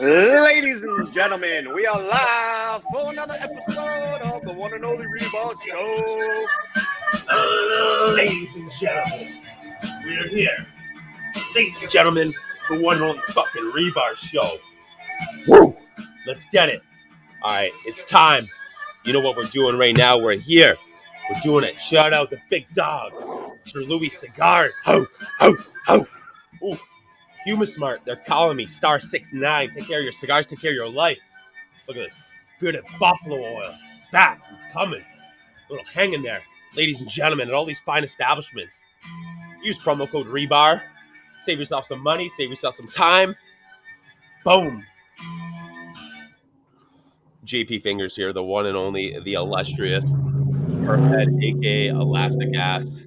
Ladies and gentlemen, we are live for another episode of the one and only Reebok Show. Ladies and gentlemen, we're here. Ladies and gentlemen, the one and only fucking Rebar Show. Woo! Let's get it. All right, it's time. You know what we're doing right now? We're here. We're doing it. Shout out the big dog, Sir Louis Cigars. Ho, ho, ho. Ooh, Msrp, they're calling me. Star 69. Take care of your cigars. Take care of your life. Look at this. Good at buffalo oil. That, it's coming. A little hanging there. Ladies and gentlemen, at all these fine establishments, use promo code REBAR. Save yourself some money. Save yourself some time. Boom. JP Fingers here, the one and only, the illustrious Herf Head, a.k.a. Elastic Ass.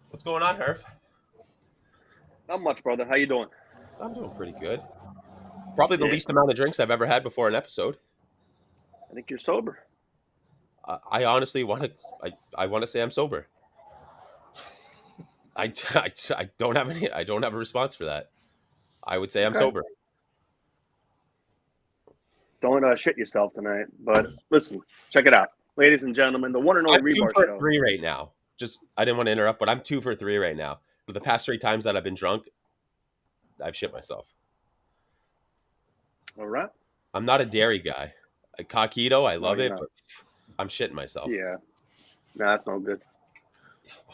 What's going on, Herf? Not much, brother. How you doing? I'm doing pretty good. Probably the Yeah. least amount of drinks I've ever had before an episode. I think you're sober. I honestly want to. I want to say I'm sober. I don't have any. I don't have a response for that. I would say I'm Okay. sober. Don't shit yourself tonight. But listen, check it out. Ladies and gentlemen, the one and only I'm 2 Reebok for Show. 3 right now. I didn't want to interrupt, but I'm 2 for 3 right now. For the past 3 times that I've been drunk, I've shit myself. All right. I'm not a dairy guy. A coquito, I love it, not. but I'm shitting myself. Yeah. Nah, that's no good.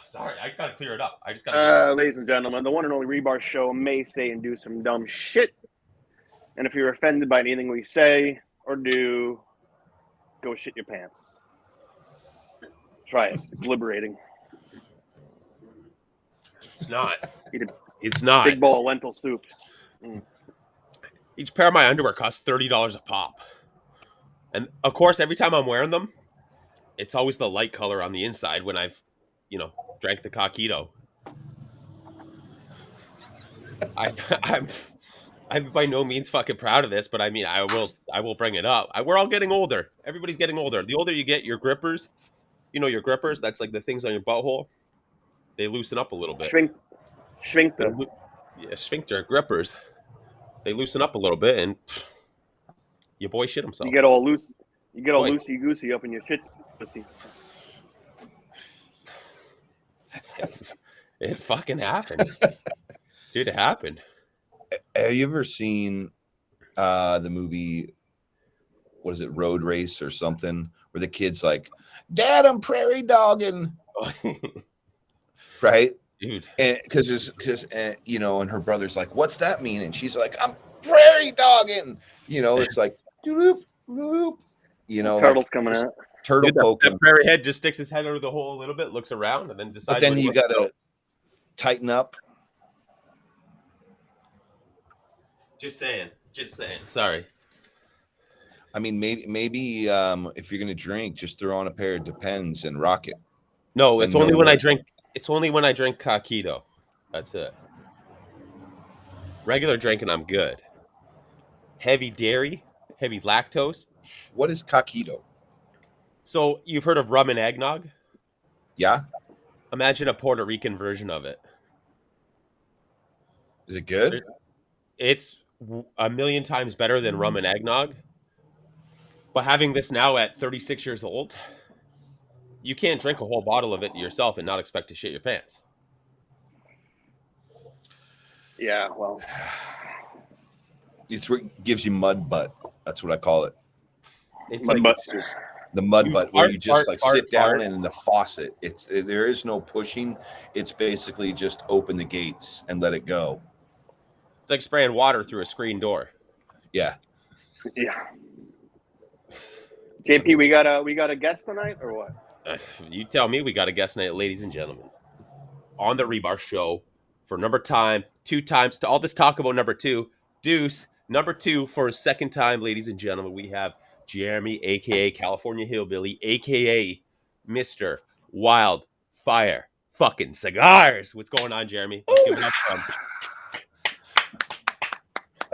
Sorry, I gotta clear it up. I just gotta. Ladies and gentlemen, the one and only Rebar Show may say and do some dumb shit. And if you're offended by anything we say or do, go shit your pants. Try it. It's liberating. It's not. Eat a It's not. big bowl of lentil soup. Each pair of my underwear costs $30 a pop, and of course, every time I'm wearing them, it's always the light color on the inside when I've, drank the coquito. I'm by no means fucking proud of this, but I mean, I will bring it up. We're all getting older. Everybody's getting older. The older you get, your grippers, your grippers, that's like the things on your butthole, they loosen up a little bit. Sphincter. Sphincter grippers, they loosen up a little bit, and your boy shit himself. You get all loose. You get all loosey goosey up in your shit pussy. It fucking happened. Dude, it happened. Have you ever seen the movie, what is it, Road Race or something, where the kid's like, Dad, I'm prairie dogging. Right? Dude. Because and her brother's like, what's that mean? And she's like, I'm prairie dogging. It's like, doop, doop, turtles like, coming out. Turtle poking. That prairie head just sticks his head out of the hole a little bit, looks around, and then decides. But then you got to tighten up. Just saying. Sorry. I mean, maybe if you're gonna drink, just throw on a pair of Depends and rock it. No, it's only when I drink. It's only when I drink coquito. That's it. Regular drinking, I'm good. Heavy dairy, heavy lactose. What is coquito? So you've heard of rum and eggnog? Yeah. Imagine a Puerto Rican version of it. Is it good? It's a million times better than rum and eggnog. But having this now at 36 years old, you can't drink a whole bottle of it yourself and not expect to shit your pants. Yeah, well, it's what gives you mud butt. That's what I call it. It's mud like butt. It's just, the mud butt, where you just sit down fart. and in the faucet. There is no pushing. It's basically just open the gates and let it go. It's like spraying water through a screen door. Yeah. Yeah. JP, we got a guest tonight or what? You tell me. We got a guest tonight, ladies and gentlemen, on the Rebar Show for two times to all this talk about number 2. Deuce, number 2 for a second time, ladies and gentlemen. We have Jeremy, a.k.a. California Hillbilly, a.k.a. Mr. Wildfire fucking Cigars. What's going on, Jeremy? Let's give it up from.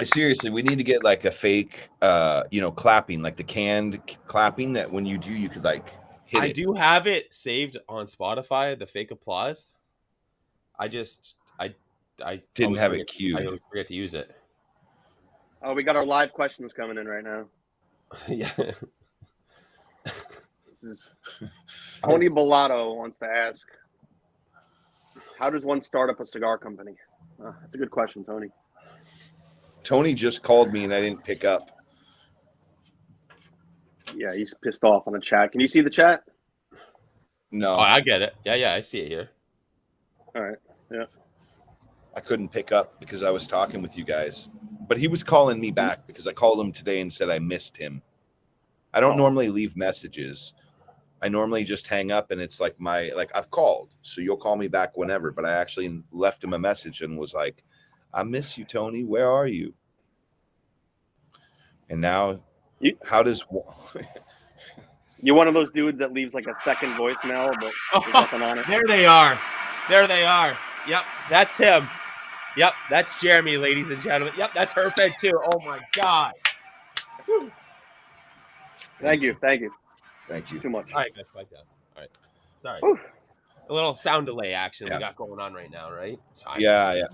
Seriously, we need to get like a fake, clapping, like the canned clapping that when you do, you could like hit it. I do have it saved on Spotify, the fake applause. I didn't have it queued. I always forget to use it. Oh, we got our live questions coming in right now. Yeah. This is Tony Bellato wants to ask, how does one start up a cigar company? That's a good question, Tony. Tony just called me and I didn't pick up. Yeah, he's pissed off on the chat. Can you see the chat? No, Oh, I get it. Yeah, I see it here. All right. Yeah. I couldn't pick up because I was talking with you guys. But he was calling me back because I called him today and said I missed him. I don't normally leave messages. I normally just hang up and it's like I've called, so you'll call me back whenever. But I actually left him a message and was like, I miss you, Tony. Where are you? And now, how does you're one of those dudes that leaves like a second voicemail, but there's nothing on it? There they are. Yep, that's him. Yep, that's Jeremy, ladies and gentlemen. Yep, that's her fed too. Oh my God. Thank you. Too much. All right, guys, quiet down. All right, sorry. Whew. A little sound delay action we got going on right now, right? Yeah.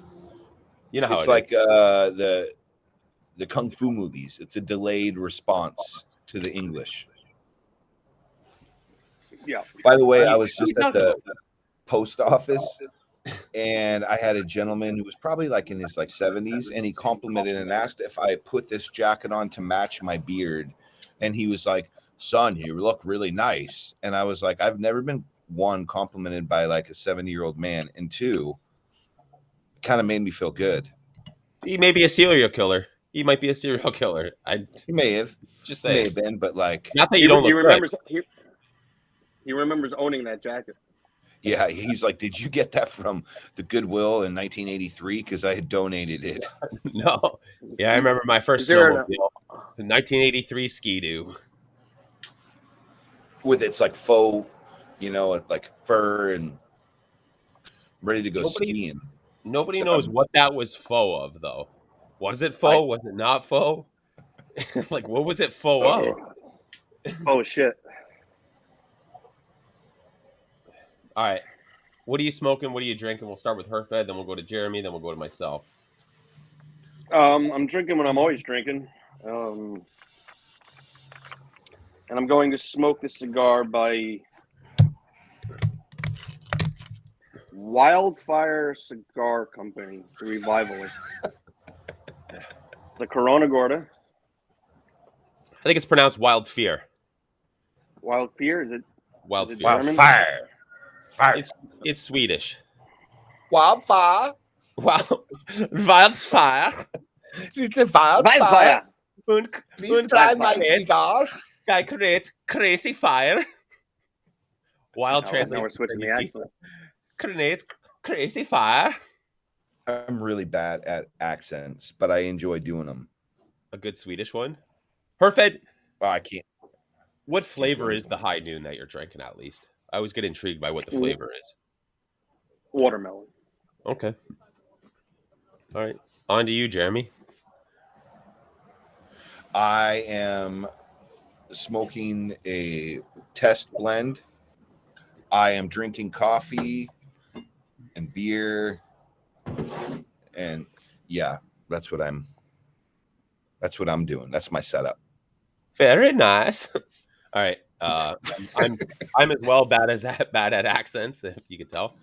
You know how it's it like is. the kung fu movies. It's a delayed response to the English. Yeah. By the way, I was just at the post office and I had a gentleman who was probably like in his 70s, and he complimented and asked if I put this jacket on to match my beard. And he was like, son, you look really nice. And I was like, I've never been, one, complimented by like a 70-year-old man, and two, it kind of made me feel good. He may be a serial killer. He might be a serial killer. He may have. Just May saying. have been, but like, Not that you don't look good. He remembers owning that jacket. Yeah, he's like, did you get that from the Goodwill in 1983? Because I had donated it. No. Yeah, I remember my first snowmobile, the 1983 Ski-Doo. With its like faux, like fur and ready to go skiing. Nobody knows what that was faux of, though. Was it faux? Was it not faux? Like, what was it faux of? Oh, shit. All right. What are you smoking? What are you drinking? We'll start with Herfed, then we'll go to Jeremy, then we'll go to myself. I'm drinking what I'm always drinking. And I'm going to smoke this cigar by Wildfire Cigar Company, the Revivalist. It's a Corona Gorda. I think it's pronounced Wild Fear. Wild Fear? Is it? Wild is it Fear. Wildfire. Fire. It's Swedish. Wildfire. Wow. Wildfire. It's a wildfire. Please try my cigar. Guy creates crazy fire. Wild translation. Now we're switching the accent. Creates crazy fire. I'm really bad at accents, but I enjoy doing them. A good Swedish one. Herfed. Oh, I can't. What flavor is the high noon that you're drinking, at least? I always get intrigued by what the flavor is. Watermelon. Okay. All right. On to you, Jeremy. I am smoking a test blend. I am drinking coffee and beer. And yeah, that's what I'm doing. That's my setup. Very nice. All right. I'm as well bad at accents, if you could tell.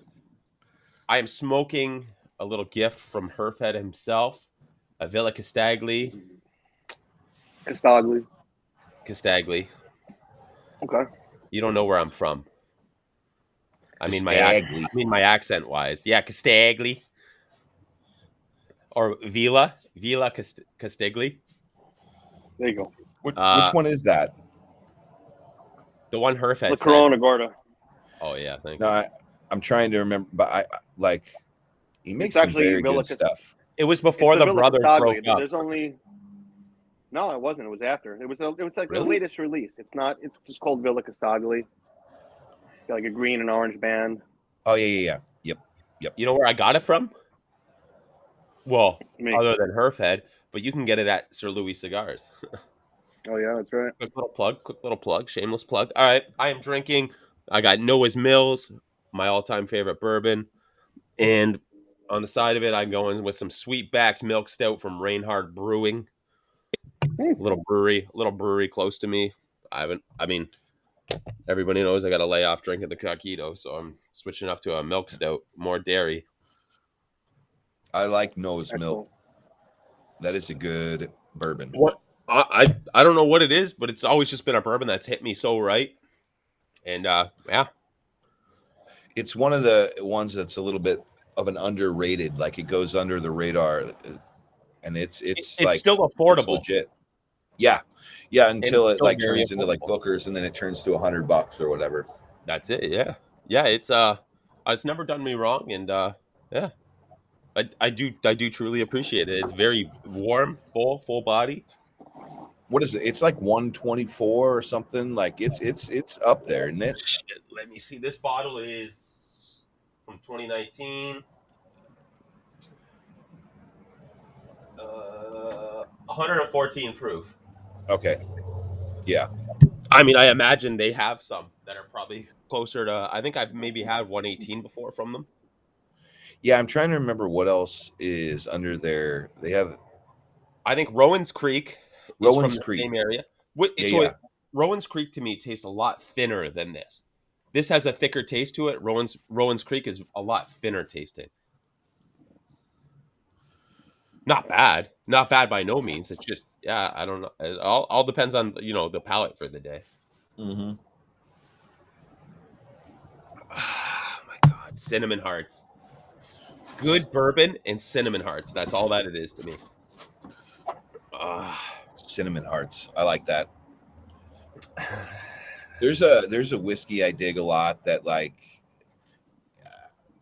I am smoking a little gift from Herfed himself, a Villa Castagli. Castagli. Okay. You don't know where I'm from. I mean my accent wise. Yeah, Castagli. Or Villa Castigli. There you go. Which one is that? The one Herfed said. The Corona Gorda. Oh yeah, thanks. No, I'm trying to remember, but he makes some very good stuff. It was before the brothers broke up. There's only. No, it wasn't. It was after. It was like the latest release. It's not. It's just called Villa Castagli. Got like a green and orange band. Oh yeah. Yep. You know where I got it from? Well, other than Herfed, but you can get it at Sir Louis Cigars. Oh yeah, that's right. Quick little plug, shameless plug. All right, I am drinking. I got Noah's Mills, my all-time favorite bourbon, and on the side of it, I'm going with some Sweetback's Milk Stout from Reinhard Brewing. A little brewery close to me. I mean, everybody knows I got to lay off drinking the Coquito, so I'm switching up to a milk stout, more dairy. I like Noah's Excellent. Milk. That is a good bourbon. What I don't know what it is, but it's always just been a bourbon that's hit me so right. And yeah, It's one of the ones that's a little bit of an underrated, like it goes under the radar, and it's it's like still it's affordable, legit. Yeah, yeah. and Until it's it still like very turns into like affordable. Booker's, and then it turns to $100 or whatever. That's it. Yeah, yeah. It's never done me wrong, and yeah, I do truly appreciate it. It's very warm, full body. What is it? It's like 124 or something. Like it's up there, isn't it? Shit, let me see. This bottle is from 2019. 114 proof. Okay. Yeah. I mean, I imagine they have some that are probably closer to. I think I've maybe had 118 before from them. Yeah, I'm trying to remember what else is under there. They have I think Rowan's Creek is from Rowan's the Creek. same area. Yeah, yeah. Rowan's Creek to me tastes a lot thinner than this. This has a thicker taste to it. Rowan's Creek is a lot thinner tasting. Not bad by no means. It's just yeah, I don't know. It all depends on the palate for the day. Mm-hmm. Oh my god, cinnamon hearts. Good bourbon and cinnamon hearts. That's all that it is to me. Cinnamon Hearts. I like that. There's a whiskey I dig a lot that like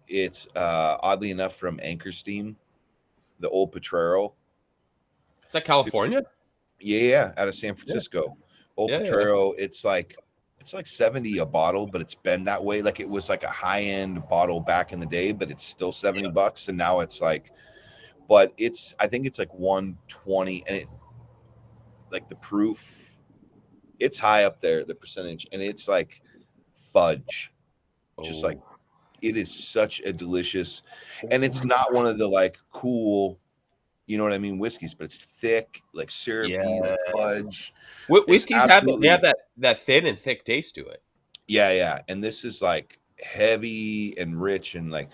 it's oddly enough from Anchor Steam, the old Potrero. Is that California? Yeah, out of San Francisco. Old Yeah, yeah. Potrero, it's like 70 a bottle, but it's been that way. Like it was like a high-end bottle back in the day, but it's still $70. And now it's like, but I think it's like 120, and it like the proof, it's high up there, the percentage, and it's like fudge. Just like Oh, it is such a delicious, and it's not one of the like cool, you know what I mean, whiskeys, but it's thick, like syrupy, yeah. like fudge. It's Whiskeys have absolutely that thin and thick taste to it. yeah. And this is like heavy and rich, and like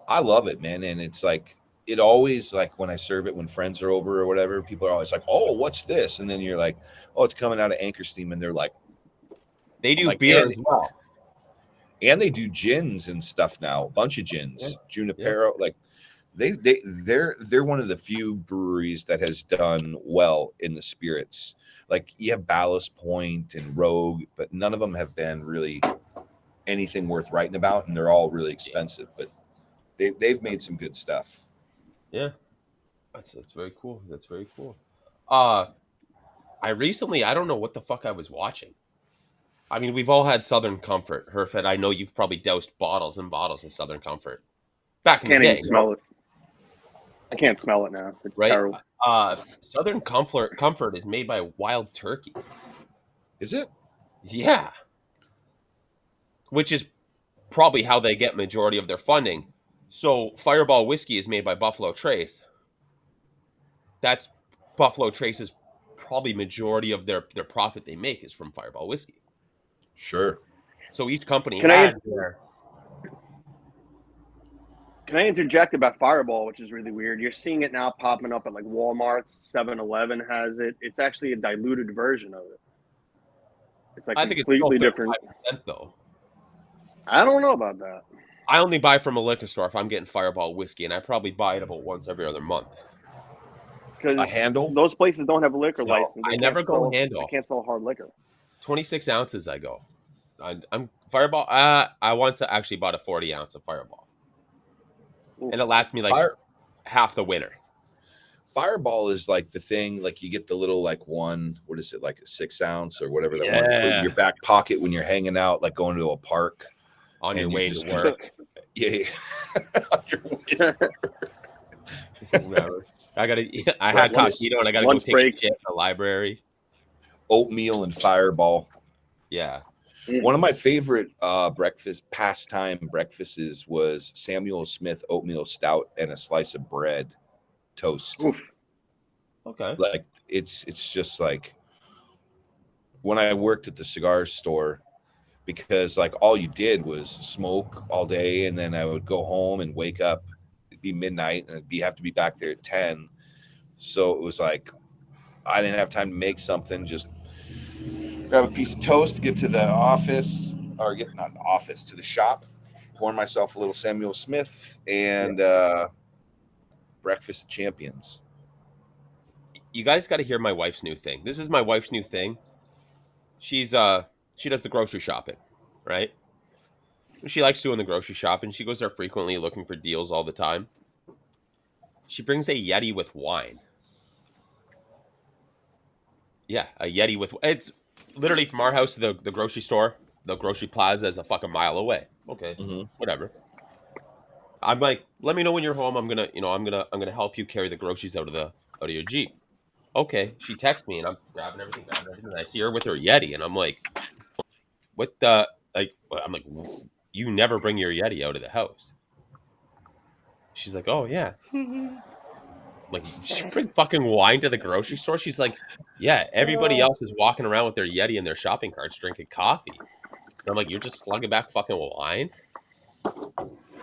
I love it, man. And it's like it always like when I serve it when friends are over or whatever, people are always like, "Oh, what's this?" And then you're like, "Oh, it's coming out of Anchor Steam," and they're like, They I'm do like, beer man, as well. and they do gins and stuff now, a bunch of Yeah, gins, yeah. Junipero, like they're one of the few breweries that has done well in the spirits. Like you have Ballast Point and Rogue, but none of them have been really anything worth writing about, and they're all really expensive. But they've made some good stuff. Yeah. That's very cool. That's very cool. Uh I don't know what the fuck I was watching. I mean, we've all had Southern Comfort. Herfed, I know you've probably doused bottles and bottles of Southern Comfort. Back in the Can't even day, smell it. I can't smell it now. It's right? terrible. Southern Comfort is made by Wild Turkey. Is it? Yeah. Which is probably how they get majority of their funding. So Fireball whiskey is made by Buffalo Trace. That's Buffalo Trace's probably majority of their profit they make is from Fireball whiskey. Sure. So each company Can I has their can I interject about Fireball, which is really weird? You're seeing it now popping up at like Walmart, 7-Eleven has it. It's actually a diluted version of it. It's like I think it's still completely different. 35% though. I don't know about that. I only buy from a liquor store if I'm getting Fireball whiskey, and I probably buy it about once every other month. A Because handle? those places don't have a liquor No, license. I never go They handle. can't sell hard liquor. 26 ounces I go. I'm Fireball. I once actually bought a 40 ounce of Fireball, Ooh. and it lasts me like half the winter. Fireball is like the thing, like you get the little like one, what is it, like a 6 ounce or whatever that one to put in your back pocket when you're hanging out, like going to a park On your and way just to work. Yeah. On your way to work. Whatever. I had Breakfast, Coquito and I gotta go lunch take break. a shit in the library. oatmeal and Fireball. Yeah. One of my favorite pastime breakfasts was Samuel Smith oatmeal stout and a slice of bread toast. Oof. Okay. Like it's just like when I worked at the cigar store, because like all you did was smoke all day, and then I would go home and wake up, it'd be midnight, and have to be back there at 10. So it was like I didn't have time to make something. Just grab a piece of toast, get to the office, or get not the office, to the shop, pour myself a little Samuel Smith and breakfast of champions. You guys got to hear my wife's new thing. This is my wife's new thing. She does the grocery shopping, right? She likes doing the grocery shopping. She goes there frequently looking for deals all the time. She brings a Yeti with wine. Yeah, a Yeti with... It's literally from our house to the grocery store. The grocery plaza is a fucking mile away. Okay, whatever. I'm like, let me know when you're home. I'm gonna help you carry the groceries out of your Jeep. Okay. She texts me and I'm grabbing everything, and I see her with her Yeti, and I'm like, what the... Like, I'm like, you never bring your Yeti out of the house. She's like, oh yeah. Like, did she bring fucking wine to the grocery store? She's like, yeah, everybody else is walking around with their Yeti and their shopping carts drinking coffee. And I'm like, you're just slugging back fucking wine?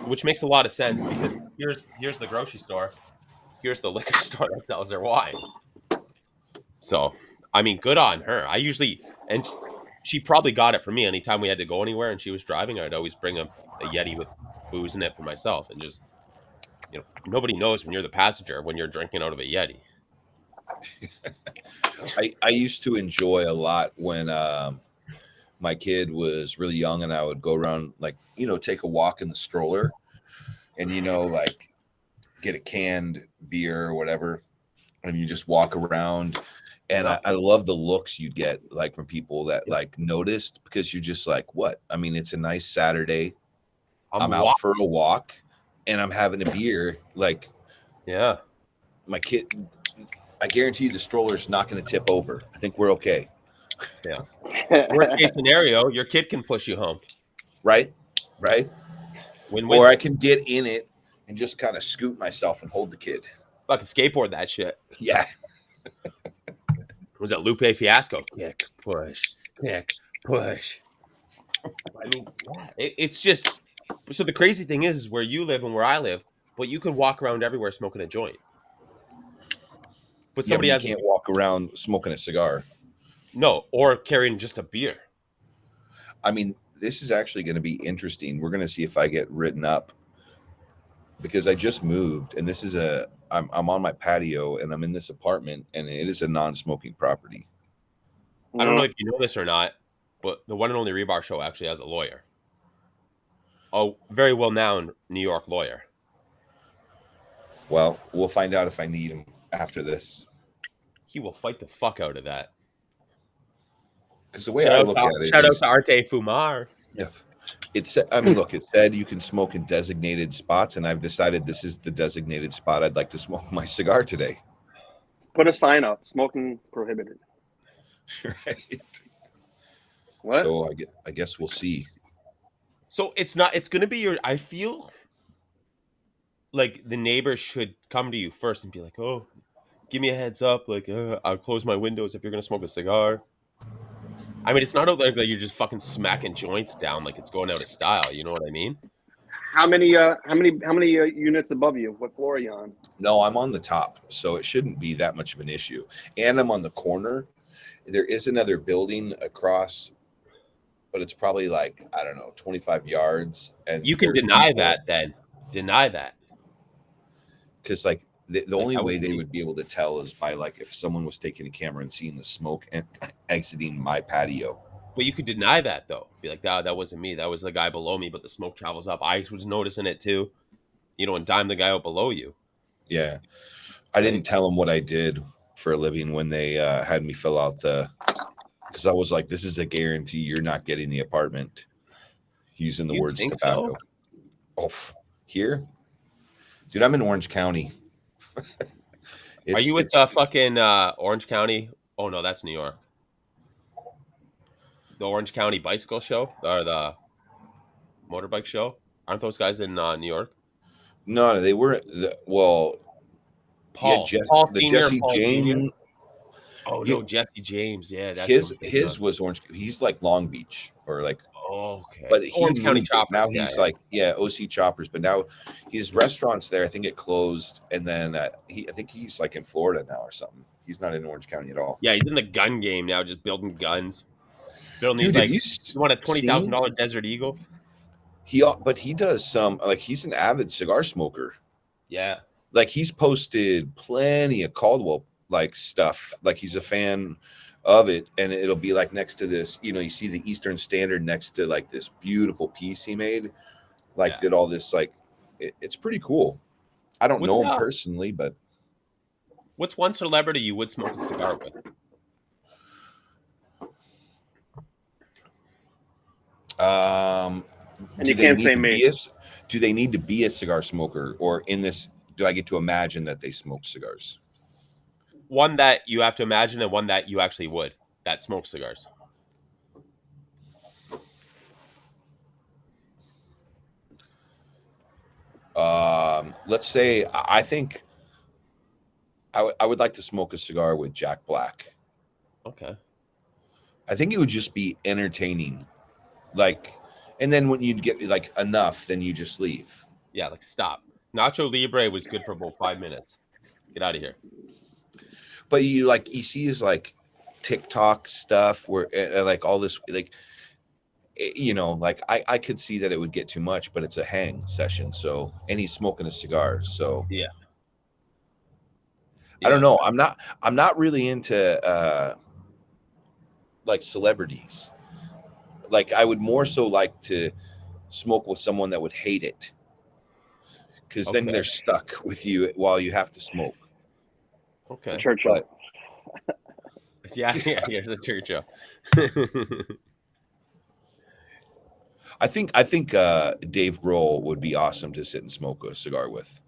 Which makes a lot of sense, because here's the grocery store. Here's the liquor store that sells their wine. So, I mean, good on her. I usually... And she probably got it from me. Anytime we had to go anywhere and she was driving, I'd always bring a Yeti with booze in it for myself, and just... nobody knows when you're the passenger when you're drinking out of a Yeti. I used to enjoy a lot when my kid was really young, and I would go around, like, take a walk in the stroller, and like get a canned beer or whatever, and you just walk around. And I love the looks you'd get, like, from people that like noticed, because you're just like, what? I mean, it's a nice Saturday. I'm out for a walk and I'm having a beer. Like, yeah, my kid, I guarantee you the stroller's not going to tip over. I think we're okay. Yeah. Worst case scenario, your kid can push you home. Right. Win-win. Or I can get in it and just kind of scoot myself and hold the kid. Fucking skateboard that shit. Yeah. Was that Lupe Fiasco? Kick, push. I mean, yeah, it's just... So the crazy thing is where you live and where I live, but you can walk around everywhere smoking a joint. But somebody can't walk around smoking a cigar. No, or carrying just a beer. I mean, this is actually going to be interesting. We're going to see if I get written up, because I just moved, and this is I'm on my patio, and I'm in this apartment, and it is a non-smoking property. I don't know if you know this or not, but the one and only Rebar Show actually has a lawyer. A very well-known New York lawyer. Well, we'll find out if I need him after this. He will fight the fuck out of that. Because the way I look at it, shout out to Arte Fumar. Yeah, it said you can smoke in designated spots, and I've decided this is the designated spot I'd like to smoke my cigar today. Put a sign up: smoking prohibited. Right. What? So I guess we'll see. So it's going to be your... I feel like the neighbors should come to you first and be like, oh, give me a heads up. Like, I'll close my windows if you're going to smoke a cigar. I mean, it's not like you're just fucking smacking joints down like it's going out of style. You know what I mean? How many units above you? What floor are you on? No, I'm on the top, so it shouldn't be that much of an issue. And I'm on the corner. There is another building across, but it's probably like, I don't know, 25 yards. And you can deny that then. Deny that. Because like the only way they would be able to tell is by, like, if someone was taking a camera and seeing the smoke exiting my patio. But you could deny that, though. Be like, that wasn't me. That was the guy below me, but the smoke travels up. I was noticing it too. And dime the guy out below you. Yeah. I didn't tell them what I did for a living when they had me fill out because I was like, this is a guarantee you're not getting the apartment, using the words tobacco. So? Oh, here? Dude, I'm in Orange County. Are you with fucking Orange County? Oh, no, that's New York. The Orange County Bicycle Show, or the motorbike show? Aren't those guys in New York? No, they were. Paul. Yeah, Paul the Senior, Jesse Paul James. Junior? Oh Yeah. no, Jesse James. Yeah, that's His was Orange. He's like Long Beach or like, okay. but he Orange County moved it. Choppers. Now he's like OC Choppers, but now his restaurants there. I think it closed, and then I think he's like in Florida now or something. He's not in Orange County at all. Yeah, he's in the gun game now, just building guns. Building Dude, these have like you you want a $20,000 seen? Desert Eagle? But he does some like he's an avid cigar smoker. Yeah. Like he's posted plenty of Caldwell like stuff. Like he's a fan of it, and it'll be like next to this. You see the Eastern Standard next to like this beautiful piece he made. Like did all this like it's pretty cool. I don't know him personally, but what's one celebrity you would smoke a cigar with? And you can't say me. Do they need to be a cigar smoker, or in this, do I get to imagine that they smoke cigars? One that you have to imagine, and one that you actually would that smoke cigars. Let's say I think I would like to smoke a cigar with Jack Black. Okay. I think it would just be entertaining. Like, and then when you get like enough, then you just leave. Yeah, like stop. Nacho Libre was good for about 5 minutes. Get out of here. But you see his like TikTok stuff where like all this like like I could see that it would get too much, but it's a hang session. So, and he's smoking a cigar. So yeah. I don't know. I'm not really into like celebrities. Like I would more so like to smoke with someone that would hate it, because then they're stuck with you while you have to smoke. Okay. Churchill. Yeah, here's a Churchill. I think Dave Grohl would be awesome to sit and smoke a cigar with.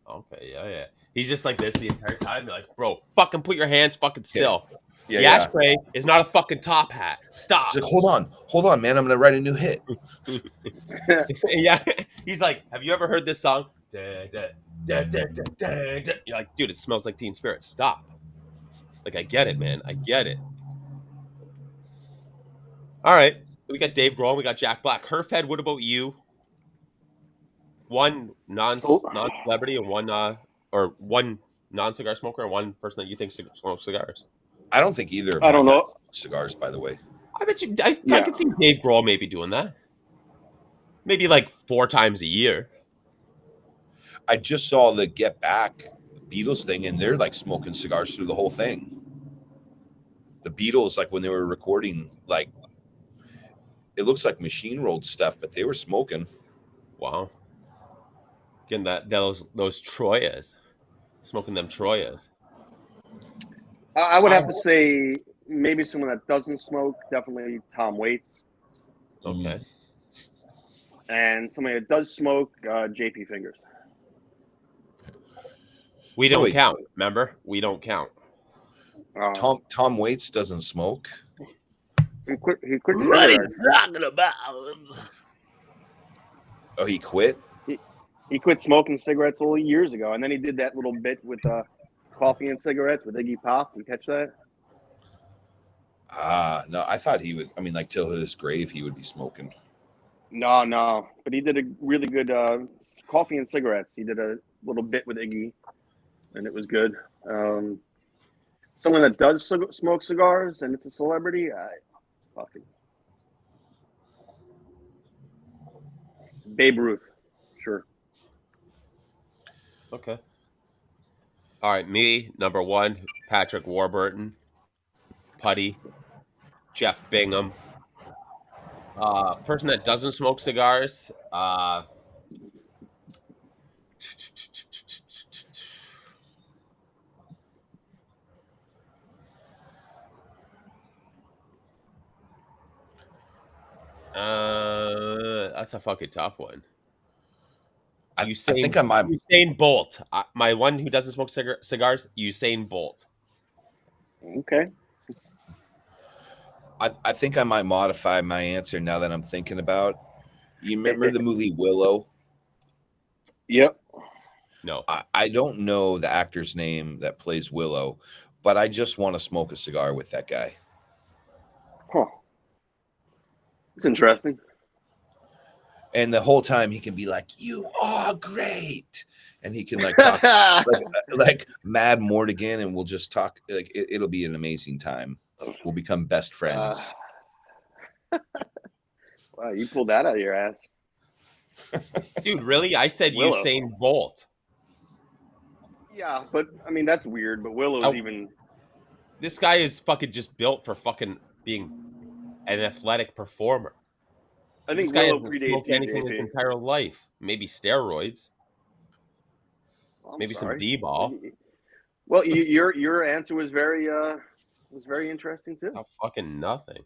Okay, yeah. He's just like this the entire time. You're like, bro, fucking put your hands fucking still. Yeah, the ashtray is not a fucking top hat. Stop. He's like, hold on, man. I'm gonna write a new hit. Yeah. He's like, have you ever heard this song? You're like, dude, it smells like Teen Spirit. Stop. Like, I get it, man. I get it. All right. We got Dave Grohl. We got Jack Black. Herfhead, what about you? One non-celebrity and one non-cigar smoker and one person that you think smokes cigars. I don't think either. I don't know cigars, by the way. I bet you. I could see Dave Grohl maybe doing that. Maybe like 4 times a year. I just saw the Get Back Beatles thing, and they're like smoking cigars through the whole thing. The Beatles, like when they were recording, like it looks like machine rolled stuff, but they were smoking. Wow. Getting those Troyas, smoking them Troyas. I would have to say maybe someone that doesn't smoke, definitely Tom Waits. Okay. And somebody that does smoke, JP Fingers. We don't count. Remember, we don't count. Tom Waits doesn't smoke. He quit. What are you talking about? Oh, he quit. He quit smoking cigarettes years ago, and then he did that little bit with coffee and cigarettes with Iggy Pop. You catch that? No, I thought he would. I mean, like till his grave, he would be smoking. No, but he did a really good coffee and cigarettes. He did a little bit with Iggy, and it was good. Someone that does smoke cigars and it's a celebrity, fucking Babe Ruth, sure. Okay. All right, me, number 1, Patrick Warburton, Putty, Jeff Bingham. Person that doesn't smoke cigars. That's a fucking tough one. I think I might. Usain Bolt. My one who doesn't smoke cigars. Usain Bolt. Okay. I think I might modify my answer now that I'm thinking about. You remember the movie Willow? Yep. No. I don't know the actor's name that plays Willow, but I just want to smoke a cigar with that guy. Huh. It's interesting. And the whole time he can be like, "You are great," and he can like talk like Mad Mortigan, and we'll just talk. Like it'll be an amazing time. We'll become best friends. Wow, you pulled that out of your ass. Dude, really? I said Willow. Usain Bolt. Yeah, but I mean that's weird. But Willow's even. This guy is fucking just built for fucking being an athletic performer. I This think guy Willow hasn't predates smoked you, anything his JP. entire life. Maybe steroids. Well, I'm Maybe sorry. some D-ball. Well, your answer was very interesting too. Oh, fucking nothing.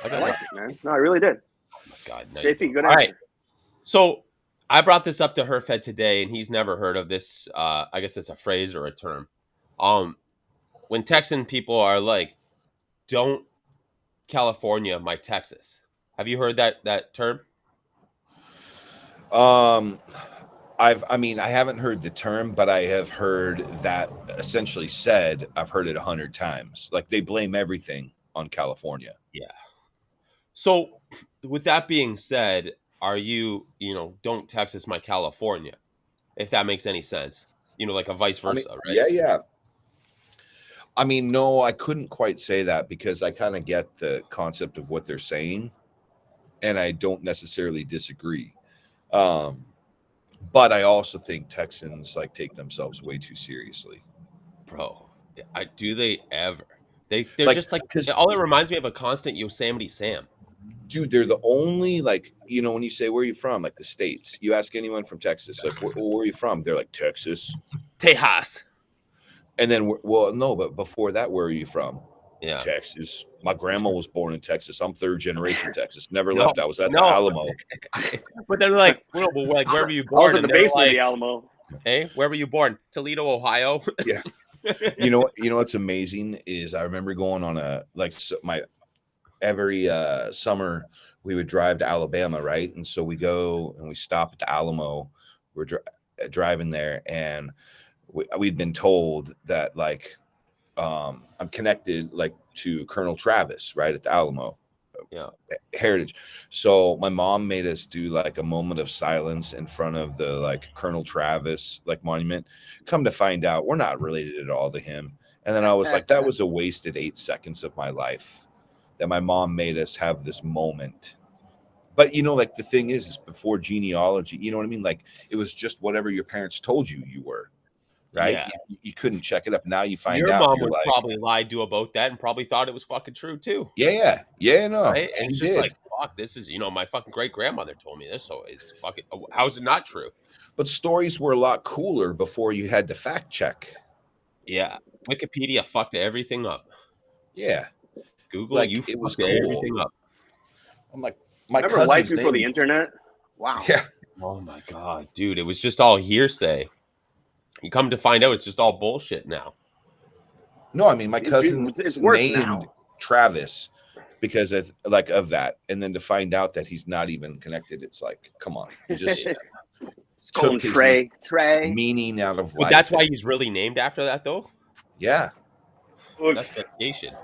I liked it, man. No, I really did. Oh my god, no. JP, good All answer. right. So I brought this up to Herfed today, and he's never heard of this. I guess it's a phrase or a term. When Texan people are like, "Don't California my Texas." Have you heard that term? I haven't heard the term, but I have heard that essentially said. I've heard it 100 times. Like they blame everything on California. Yeah. So, with that being said, are you, don't Texas my California, if that makes any sense? Like a vice versa, right? Yeah. I mean, no, I couldn't quite say that because I kind of get the concept of what they're saying, and I don't necessarily disagree. But I also think Texans like take themselves way too seriously. Bro, do they ever? They're Like, just like, 'cause- all it reminds me of a constant Yosemite Sam. dude, they're the only like, when you say where are you from, like the states, you ask anyone from Texas, like where are you from? They're like Texas. Tejas. And then, well, no, but before that, where are you from? Yeah. Texas. My grandma was born in Texas. I'm third generation Texas. Never No, left. I was at the no. Alamo. But they're like, well, like, where were you I was born? in the And they're basement of like, the Alamo. hey, where were you born? Toledo, Ohio. Yeah. You know what's amazing is I remember going on every summer we would drive to Alabama, right? And so we go and we stop at the Alamo. We're driving there, and we'd been told that like I'm connected like to Colonel Travis, right, at the Alamo. Yeah. Heritage. So my mom made us do like a moment of silence in front of the like Colonel Travis like monument. Come to find out, we're not related at all to him. And then I was like, that was a wasted 8 seconds of my life that my mom made us have this moment. But like the thing is before genealogy, you know what I mean? Like it was just whatever your parents told you were. Right? Yeah. You couldn't check it up. Now you find Your out. mom You're would like, probably lied to you about that and probably thought it was fucking true too. yeah, no, right? And she it's just did. like, fuck, this is, my fucking great grandmother told me this, so it's fucking. How is it not true? But stories were a lot cooler before you had to fact check. Yeah, Wikipedia fucked everything up. Yeah, Google, like you it was fucked cool. everything up. I'm like, my Remember life cousin's before name. the internet? Wow. Yeah. Oh my god, dude, it was just all hearsay. You come to find out, it's just all bullshit now. No, I mean my cousin it's worse named now. Travis because of that, and then to find out that he's not even connected, it's like, come on, you just took his Trey meaning out of life. But that's why he's really named after that, though. Yeah, that's dedication.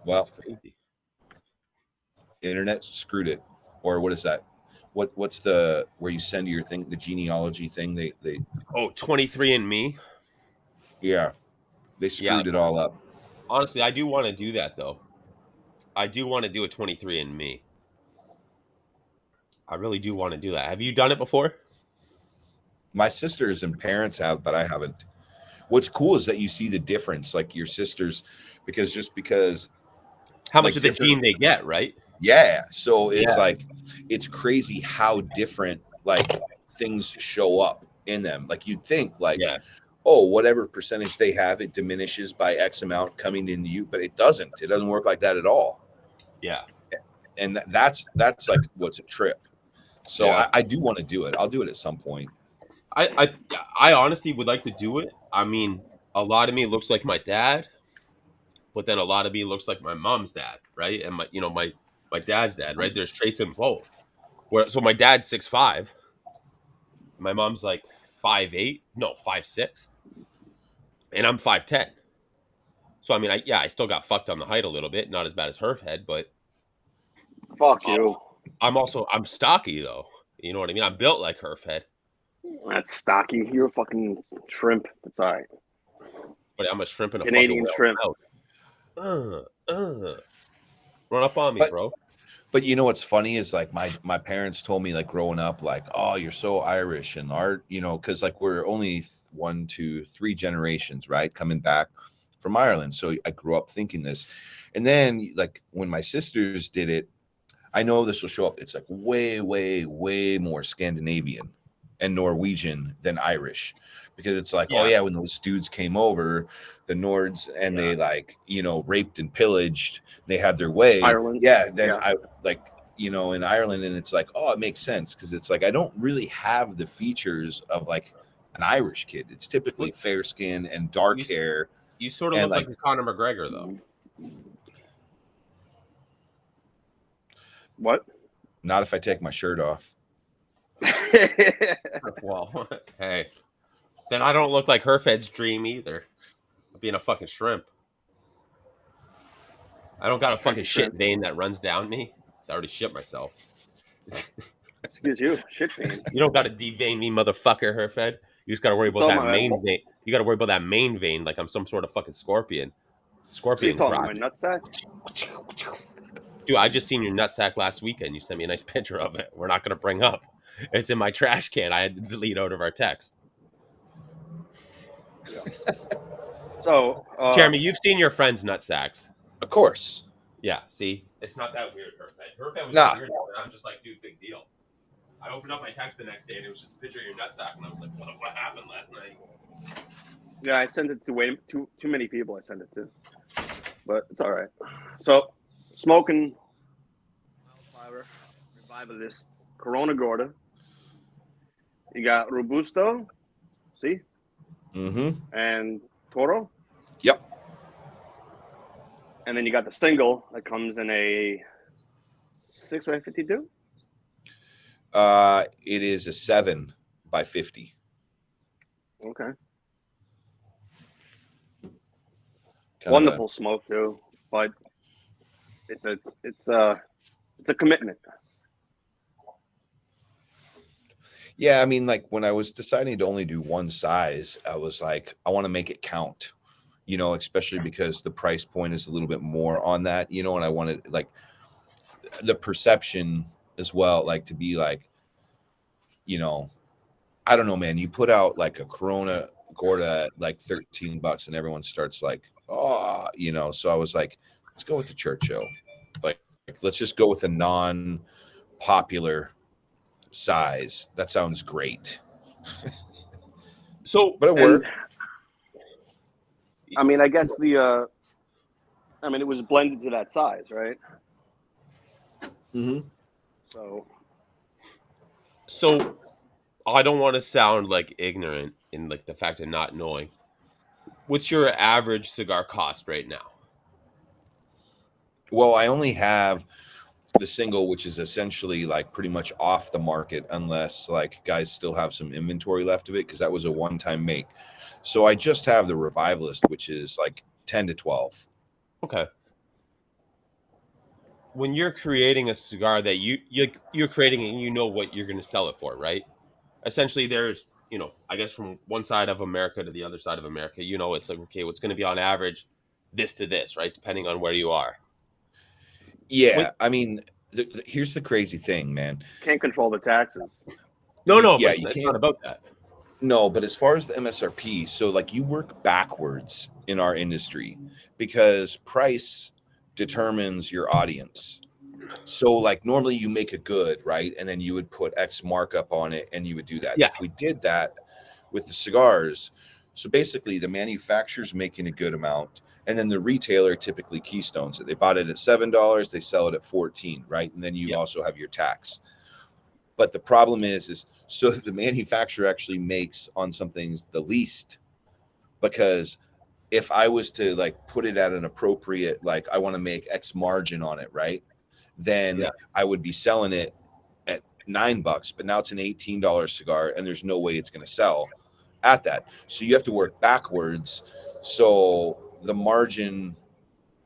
Well, that's crazy. Internet screwed it, or what is that? What's the where you send your thing, the genealogy thing? They 23andMe. Yeah, they screwed it all up. Honestly, I do want to do that though. I do want to do a 23andMe. I really do want to do that. Have you done it before? My sisters and parents have, but I haven't. What's cool is that you see the difference, like your sisters, because how much of the gene they get, right? Yeah. So it's like, it's crazy how different like things show up in them. Like you'd think like, oh, whatever percentage they have, it diminishes by X amount coming into you, but it doesn't. It doesn't work like that at all. Yeah. And that's like what's a trip. So I do want to do it. I'll do it at some point. I honestly would like to do it. I mean, a lot of me looks like my dad, but then a lot of me looks like my mom's dad, right? And my dad's dad, right? There's traits in both. So my dad's 6'5", my mom's like 5'8", no 5'6". and I'm 5'10". So I mean, I still got fucked on the height a little bit, not as bad as Herf head, but Fuck you. I'm stocky though. You know what I mean? I'm built like Herf head, That's stocky. You're a fucking shrimp. That's all right. but I'm a shrimp in a Canadian fucking shrimp. whale mouth. Run up on me, bro. But you know what's funny is like my parents told me like growing up, like, oh, you're so Irish and art, you know, because like we're only 1, 2, 3 generations, right, coming back from Ireland. So I grew up thinking this, and then like when my sisters did it, I know this will show up. It's like way, way, way more Scandinavian and Norwegian than Irish, because it's like, oh yeah, when those dudes came over, the Nords, and they like, you know, raped and pillaged, they had their way. Ireland. Yeah. Then I like, you know, in Ireland, and it's like, oh, it makes sense, because it's like I don't really have the features of like an Irish kid. It's typically fair skin and dark hair. You sort of look like Conor McGregor, though. What? Not if I take my shirt off. Well, hey, then I don't look like Herfed's dream either. Being a fucking shrimp. I don't got a fucking shit vein that runs down me. So I already shit myself. Excuse you, shit vein. You don't got to devein me, motherfucker, Herfed. You just got to worry about that main vein. You got to worry about that main vein like I'm some sort of fucking scorpion. Scorpion crotch. My nutsack? Dude, I just seen your nutsack last weekend. You sent me a nice picture of it. We're not going to bring up. It's in my trash can. I had to delete out of our text. Yeah. So, Jeremy, you've seen your friend's nutsacks. Of course. Yeah, see? It's not that weird, Herfed. Herfed was weird. I'm just like, dude, big deal. I opened up my text the next day, and it was just a picture of your nutsack, and I was like, what happened last night? Yeah, I sent it to way too many people. I sent it to, but it's all right. So, smoking wildflower revivalist Corona Gorda. You got Robusto, see, and Toro. Yep. And then you got the single that comes in a 6x52. It is a 7 by 50. Okay. Wonderful smoke too, but it's a commitment. Yeah, I mean, like when I was deciding to only do one size, I was like, I want to make it count, you know, especially because the price point is a little bit more on that, you know, and I wanted like the perception as well, like to be like, you know, I don't know, man, you put out like a Corona Gorda at like $13 and everyone starts like, oh, you know, so I was like, let's go with the Churchill. Like let's just go with a non-popular size. That sounds great. So, but it worked. I mean, I guess it was blended to that size, right? So I don't want to sound like ignorant in like the fact of not knowing. What's your average cigar cost right now? Well, I only have the single, which is essentially like pretty much off the market unless like guys still have some inventory left of it, because that was a one-time make. So I just have the Revivalist, which is like 10 to 12. Okay. When you're creating a cigar that you're creating and you know what you're going to sell it for, right? Essentially, there's, you know, I guess from one side of America to the other side of America, you know, it's like, okay, what's going to be on average this to this, right? Depending on where you are. Yeah. I mean, here's the crazy thing, man. Can't control the taxes. No, yeah, it's not about that. No, but as far as the MSRP, so like you work backwards in our industry because price determines your audience. So like normally you make a good, right? And then you would put X markup on it and you would do that. Yeah. If we did that with the cigars, so basically the manufacturer's making a good amount and then the retailer typically keystones it. They bought it at $7, they sell it at $14, right? And then you also have your tax. But the problem is so the manufacturer actually makes on some things the least, because if I was to like put it at an appropriate, like I want to make X margin on it, right? Then I would be selling it at $9, but now it's an $18 cigar and there's no way it's going to sell at that. So you have to work backwards. So the margin,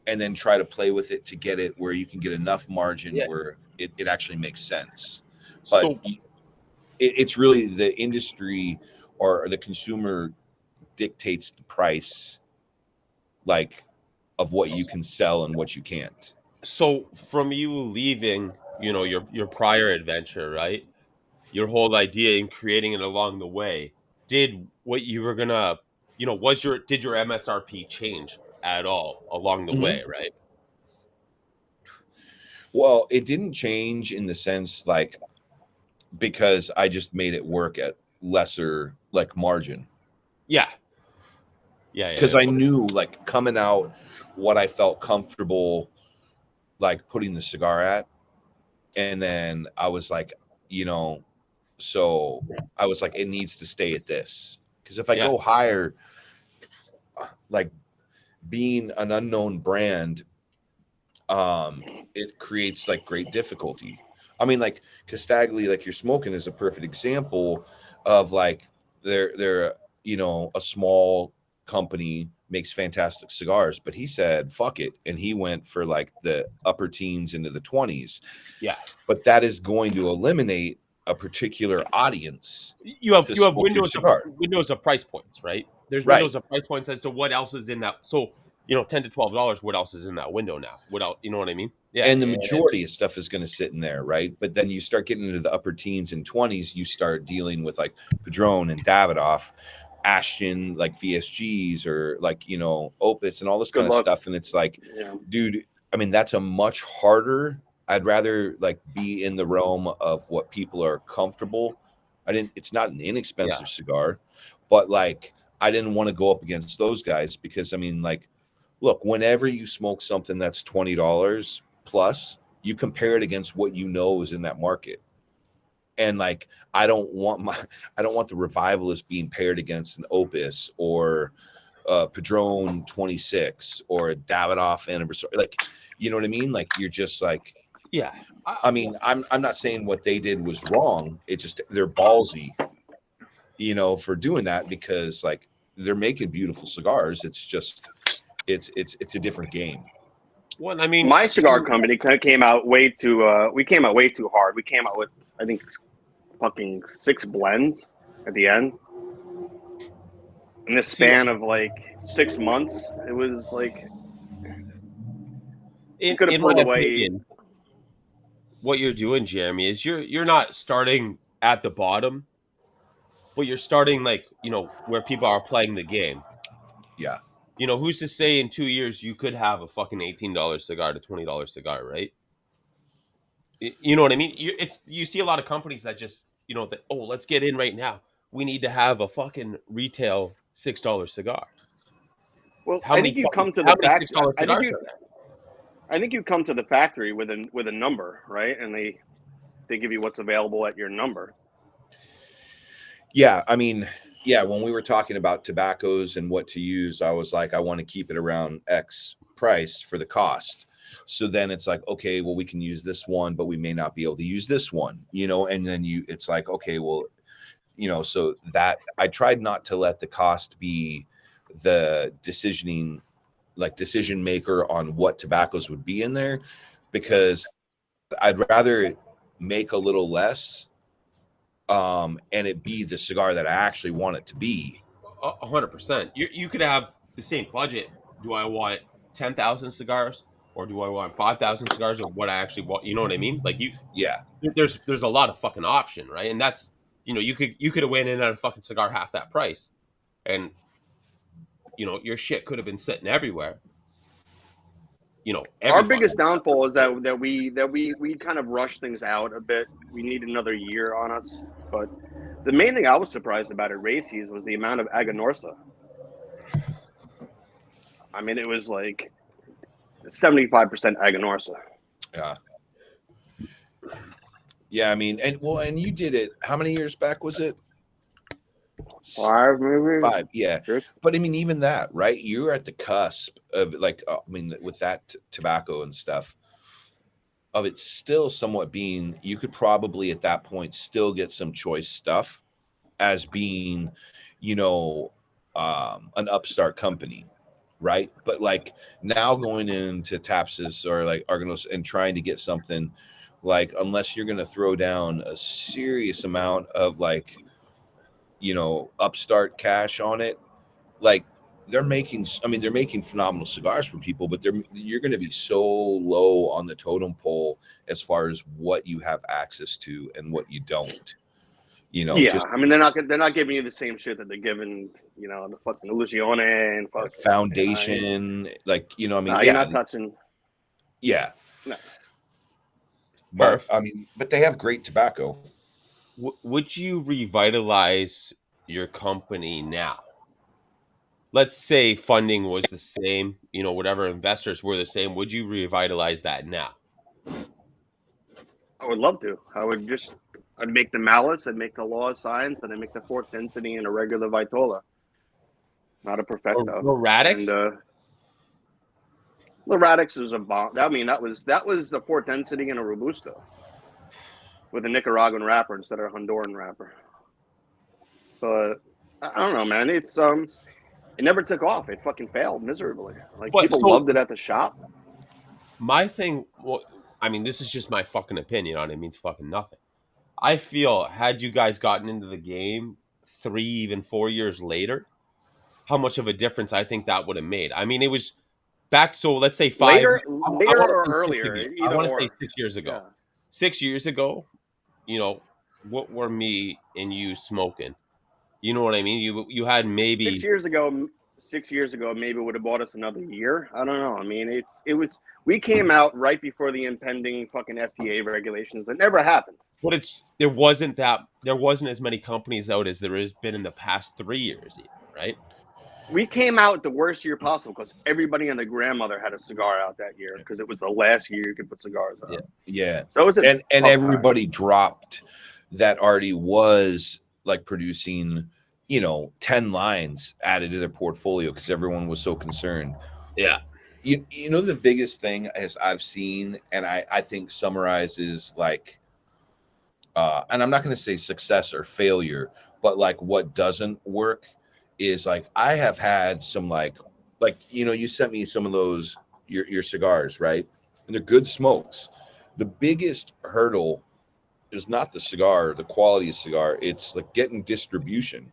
and then try to play with it to get it where you can get enough margin where it actually makes sense. But So it's really the industry or the consumer dictates the price, like, of what you can sell and what you can't. so from you leaving, your prior adventure, right? Your whole idea in creating it along the way, did what you were gonna, did your MSRP change at all along the Mhm. way, right? Well, it didn't change in the sense, like, because I just made it work at lesser, like, margin. Yeah. Yeah, yeah, Because yeah. I knew, like, coming out what I felt comfortable, like, putting the cigar at. And then I was like, you know, so I was like, it needs to stay at this. Because if I Yeah. go higher, like, being an unknown brand, it creates, like, great difficulty. I mean, like, Castagli, like you're smoking, is a perfect example of, like, they're a small company, makes fantastic cigars, but he said fuck it, and he went for, like, the upper teens into the 20s. Yeah. But that is going to eliminate a particular audience You have to you have smoke your windows of cigar. price points, right? There's Right. windows of price points as to what else is in that. So, $10 to $12, what else is in that window now? What else, you know what I mean? Yeah. And the And majority of stuff is going to sit in there, right? But then you start getting into the upper teens and 20s, you start dealing with, like, Padron and Davidoff, Ashton, like VSGs, or, like, Opus and all this Good kind of luck. stuff. And it's like, Yeah. dude, I mean, that's a much harder. I'd rather, like, be in the realm of what people are comfortable. It's not an yeah, inexpensive cigar, but, like, I didn't want to go up against those guys because, I mean, like, look, whenever you smoke something that's $20 plus, you compare it against what is in that market. And, like, I don't want the Revivalist being paired against an Opus or Padron 26 or a Davidoff Anniversary. Like, you know what I mean? Like, you're just like, yeah. I mean, I'm not saying what they did was wrong. It's just they're ballsy, for doing that, because, like, they're making beautiful cigars. It's just it's a different game. Well, I mean, My cigar company came out way too. We came out way too hard. We came out with, I think, fucking 6 blends at the end. In this see, span of like 6 months, it was like you could have in my pulled away. opinion, what you're doing, Jeremy, is you're not starting at the bottom, but you're starting, like, where people are playing the game. Yeah. Who's to say in 2 years you could have a fucking $18 cigar to $20 cigar, right? You know what I mean? You see a lot of companies that just, that, oh, let's get in right now. We need to have a fucking retail $6 cigar. Well, I think you come to the How many fact. $6 I think cigars you. are there? I think you come to the factory with a number, right? And they give you what's available at your number. Yeah, I mean, yeah, when we were talking about tobaccos and what to use, I was like, I want to keep it around X price for the cost. So then it's like, okay, well, we can use this one, but we may not be able to use this one, and then it's like, okay, well, so that I tried not to let the cost be the decision maker on what tobaccos would be in there, because I'd rather make a little less, and it be the cigar that I actually want it to be. 100%. You could have the same budget. Do I want 10,000 cigars, or do I want 5,000 cigars, or what I actually want? You know what I mean? Like, Yeah. there's a lot of fucking option, right? And that's, you could have went in at a fucking cigar half that price, and your shit could have been sitting everywhere. Our Every biggest fucking. downfall is that we kind of rush things out a bit. We need another year on us. But the main thing I was surprised about at Racy's was the amount of Aganorsa. I mean, it was like 75% Aganorsa. Yeah. Yeah, I mean, and you did it. How many years back was it? 5, maybe. 5, yeah. 6. But I mean, even that, right? You're at the cusp of, like, I mean, with that tobacco and stuff, of it still somewhat being, you could probably at that point still get some choice stuff as being, an upstart company, right? But like now going into Tapsis or like Argonos and trying to get something, like unless you're going to throw down a serious amount of like upstart cash on it, like they're making phenomenal cigars for people, but you're going to be so low on the totem pole as far as what you have access to and what you don't. Yeah, just I mean they're not giving you the same shit that they're giving, the fucking Illusione and fucking foundation, like Nah, you're yeah, not touching. yeah. No. But Perf. but they have great tobacco. Would you revitalize your company now? Let's say funding was the same, whatever investors were the same. Would you revitalize that now? I would love to. I'd make the mallets, I'd make the law of science, and I'd make the fourth density in a regular Vitola, not a perfecto. Or Radix? And the Radix is a bomb. I mean, that was the fourth density in a Robusto with a Nicaraguan wrapper instead of a Honduran wrapper. But I don't know, man. It's it never took off. It fucking failed miserably. Like people loved it at the shop. My thing, well, I mean, this is just my fucking opinion on it. It means fucking nothing. I feel had you guys gotten into the game 3, even 4 years later, how much of a difference I think that would have made. I mean, it was back. So let's say 5 later years, I or want to say 6 earlier, ago. I either want to or. say 6 years ago. Yeah. 6 years ago, what were me and you smoking? You know what I mean? You had maybe 6 years ago. 6 years ago, maybe it would have bought us another year. I don't know. I mean, we came out right before the impending fucking FDA regulations. It never happened. But there wasn't as many companies out as there has been in the past 3 years, even, right? We came out the worst year possible because everybody and their grandmother had a cigar out that year because it was the last year you could put cigars out. Yeah. So it was and everybody dropped that already was like producing 10 lines added to their portfolio because everyone was so concerned. Yeah. The biggest thing as I've seen, and I think summarizes like and I'm not going to say success or failure, but like what doesn't work is like I have had some like you sent me some of those your cigars, right? And they're good smokes. The biggest hurdle is not the cigar, the quality of cigar. It's like getting distribution.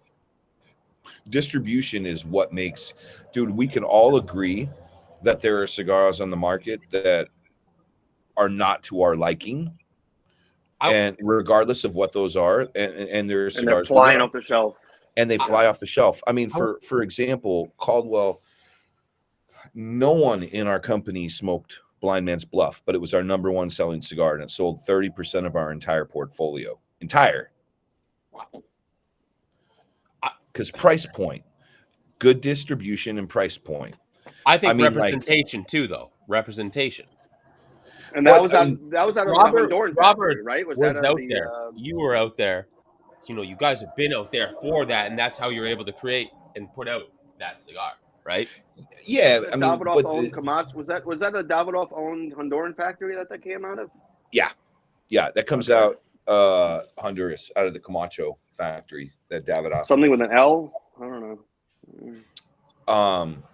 Distribution is what makes, dude, we can all agree that there are cigars on the market that are not to our liking. And regardless of what those are, and there are cigars, and they're flying off the shelf. And they fly off the shelf. I mean, for example, Caldwell, no one in our company smoked Blind Man's Bluff, but it was our number one selling cigar, and it sold 30% of our entire portfolio. Wow. Because price point, good distribution and price point. I think representation too, though. Representation. And that was out of the Honduran factory, right? Was that out there? You were out there. You guys have been out there for that, and that's how you're able to create and put out that cigar, right? Yeah, I mean, Davidoff owned Camacho. Was that a Davidoff owned Honduran factory that came out of? Yeah, that comes out Honduras, out of the Camacho factory. That Davidoff. Something with an L. I don't know.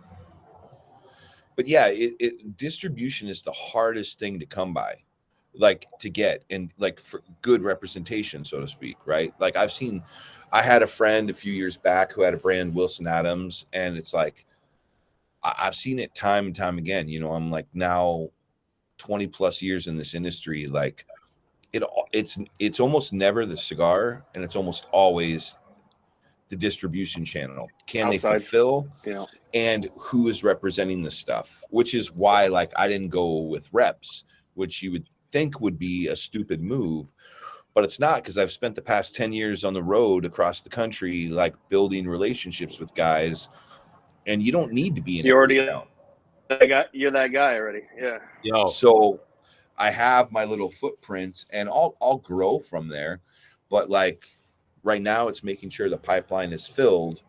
But yeah, distribution is the hardest thing to come by, like to get, and like for good representation, so to speak, right? Like I had a friend a few years back who had a brand, Wilson Adams, and it's like I've seen it time and time again. I'm like now 20 plus years in this industry. Like it's almost never the cigar, and it's almost always the distribution channel. Can they fulfill? Yeah. And who is representing the stuff, which is why like I didn't go with reps, which you would think would be a stupid move, but it's not, because I've spent the past 10 years on the road across the country, like building relationships with guys, and you don't need to be in you're that guy already. Yeah. So I have my little footprint, and I'll grow from there, but like right now it's making sure the pipeline is filled.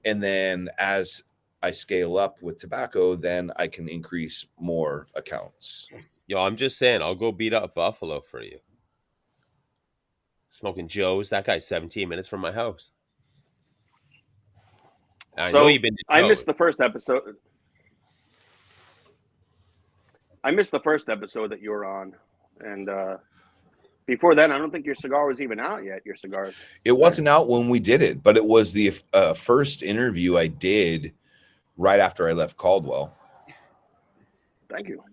And then as I scale up with tobacco, then I can increase more accounts. I'm just saying, I'll go beat up Buffalo for you. Smoking Joe's. That guy's 17 minutes from my house. I So know you've been to I Toad. missed the first episode. I missed the first episode that you were on, and before then, I don't think your cigar was even out yet. Your cigar. It wasn't out when we did it, but it was the first interview I did right after I left Caldwell. Thank you.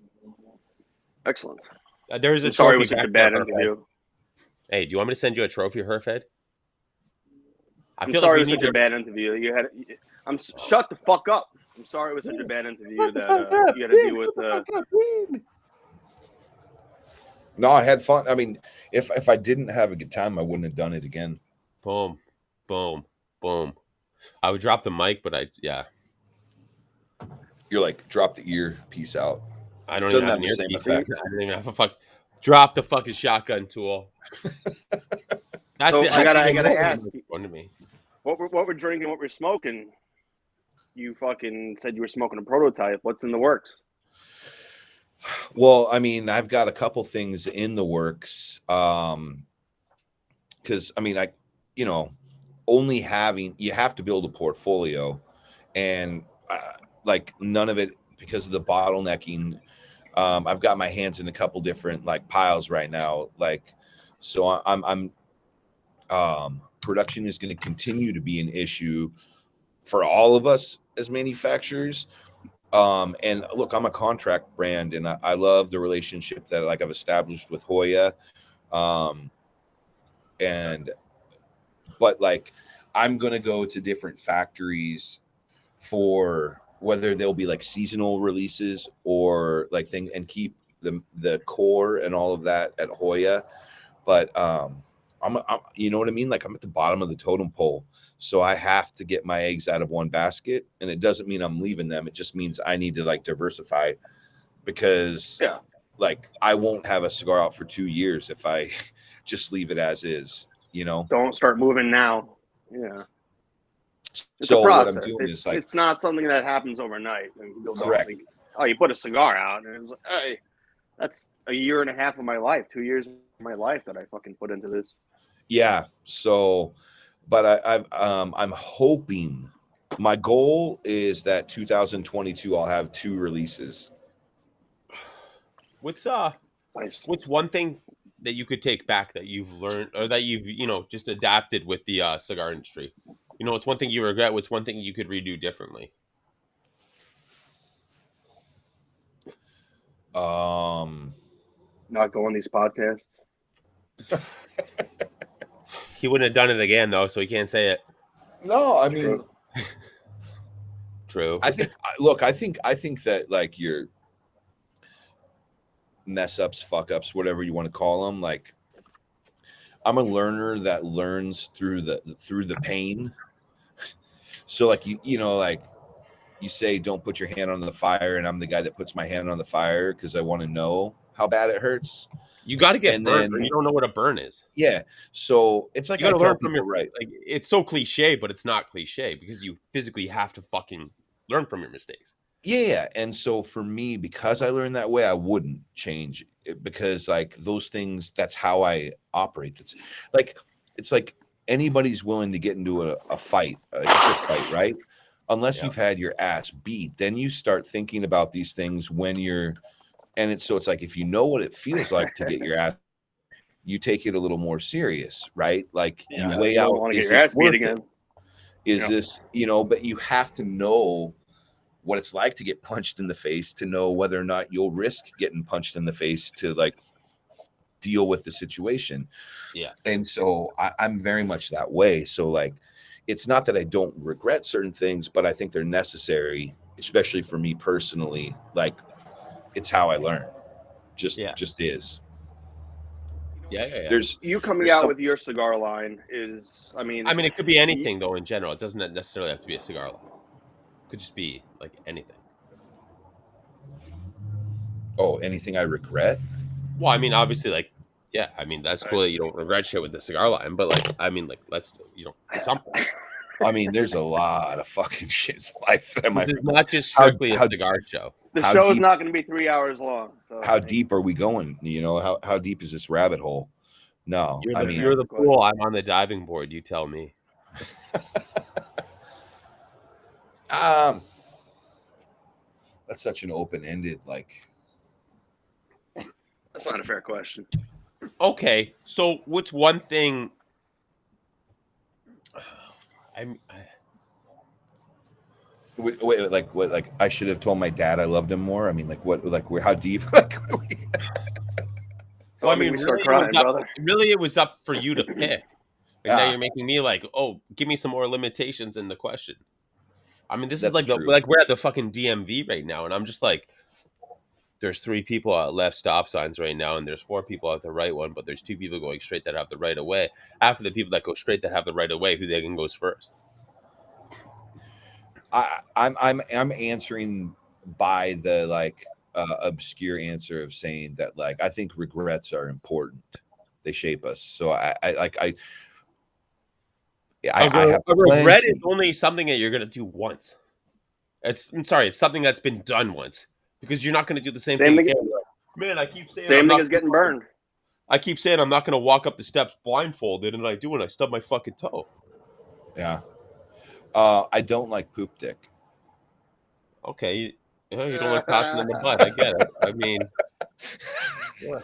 Excellent. There's a I'm sorry it trophy was such back a bad there, interview. Herfed. Hey, do you want me to send you a trophy, Herfed? I'm sorry it was such a bad interview. You had. Shut the fuck up. I'm sorry it was such a bad interview that you had to deal with. No, I had fun. I mean, if I didn't have a good time, I wouldn't have done it again. Boom, boom, boom. I would drop the mic, but yeah. You're like, drop the ear, peace out. I don't Doesn't even have have an the same earpiece. effect. I don't even have a fuck. Drop the fucking shotgun tool. That's So it. I gotta ask. One to me. What we're drinking, what we're smoking. You fucking said you were smoking a prototype. What's in the works? Well, I mean, I've got a couple things in the works. Because I mean, only having, you have to build a portfolio, and like none of it because of the bottlenecking. I've got my hands in a couple different like piles right now. Like, so I'm production is going to continue to be an issue for all of us as manufacturers. And look, I'm a contract brand, and I love the relationship that like I've established with Hoya. But like, I'm going to go to different factories for whether they'll be like seasonal releases or like thing, and keep the core and all of that at Hoya. But I'm you know what I mean? Like, I'm at the bottom of the totem pole. So I have to get my eggs out of one basket, and it doesn't mean I'm leaving them. It just means I need to like diversify, because like I won't have a cigar out for 2 years if I just leave it as is, you know. Don't start moving now. Yeah. It's So a process. what I'm doing is like, it's not something that happens overnight. And people don't correct. think, oh, you put a cigar out, and it's like, hey, that's a year and a half of my life, 2 years of my life that I fucking put into this. Yeah. So, but I'm hoping, my goal is that 2022 I'll have 2 releases. What's Nice. what's one thing that you could take back that you've learned, or that you've just adapted with the cigar industry? It's one thing you regret. What's one thing you could redo differently? Not go on these podcasts. He wouldn't have done it again though, so he can't say it. No, I mean, True. I think that like your mess ups, fuck ups, whatever you want to call them, like I'm a learner that learns through the pain. So like like you say, don't put your hand on the fire, and I'm the guy that puts my hand on the fire because I want to know how bad it hurts. You got to get burned, or you don't know what a burn is. Yeah. So it's like, you got to learn from your right. Like, it's so cliche, but it's not cliche, because you physically have to fucking learn from your mistakes. Yeah. And so for me, because I learned that way, I wouldn't change it, because like those things, that's how I operate. It's like anybody's willing to get into a fight, a fist fight, right? Unless you've had your ass beat, then you start thinking about these things when you're, and it's like, if you know what it feels like to get your ass, you take it a little more serious, right? Like you weigh out, is this worth it? Is this, but you have to know what it's like to get punched in the face to know whether or not you'll risk getting punched in the face to like deal with the situation. Yeah. And so I'm very much that way. So like, it's not that I don't regret certain things, but I think they're necessary, especially for me personally. Like, it's how I learn. Just is. Yeah. There's you coming out with your cigar line is, I mean, it could be anything though. In general, it doesn't necessarily have to be a cigar line. It could just be like anything. Oh, anything I regret? Well, I mean, obviously, like, yeah, I mean, that's cool that you don't regret shit with the cigar line, but like, I mean, like, let's, something. I mean, there's a lot of fucking shit in life. This is not just strictly a cigar show. The show is not going to be 3 hours long. So how deep are we going? How deep is this rabbit hole? No, you're the pool. I'm on the diving board. You tell me. That's such an open-ended, like. That's not a fair question. Okay, so what's one thing? I'm. Wait, like what? Like I should have told my dad I loved him more. I mean, like what? Like how deep? Like Well, I Don't make mean, me start crying, brother. really, it was up for you to pick. And now ah, you're making me like, oh, give me some more limitations in the question. I mean, this is that's like true. like we're at the fucking DMV right now, and I'm just like, there's 3 people at left stop signs right now, and there's 4 people at the right one, but there's 2 people going straight that have the right of way. After the people that go straight that have the right of way, who they can goes first? I'm answering by the like obscure answer of saying that like I think regrets are important. They shape us. So I have A regret is plenty. only something that you're gonna do once. I'm sorry, it's something that's been done once because you're not gonna do the same Same thing thing. again. Like, man, I keep saying I'm Same thing not. as getting burned. I keep saying I'm not gonna walk up the steps blindfolded, and I do, and I stub my fucking toe. Yeah. I don't like poop dick. Okay, you don't like passing in the butt. I get it. I mean, yeah.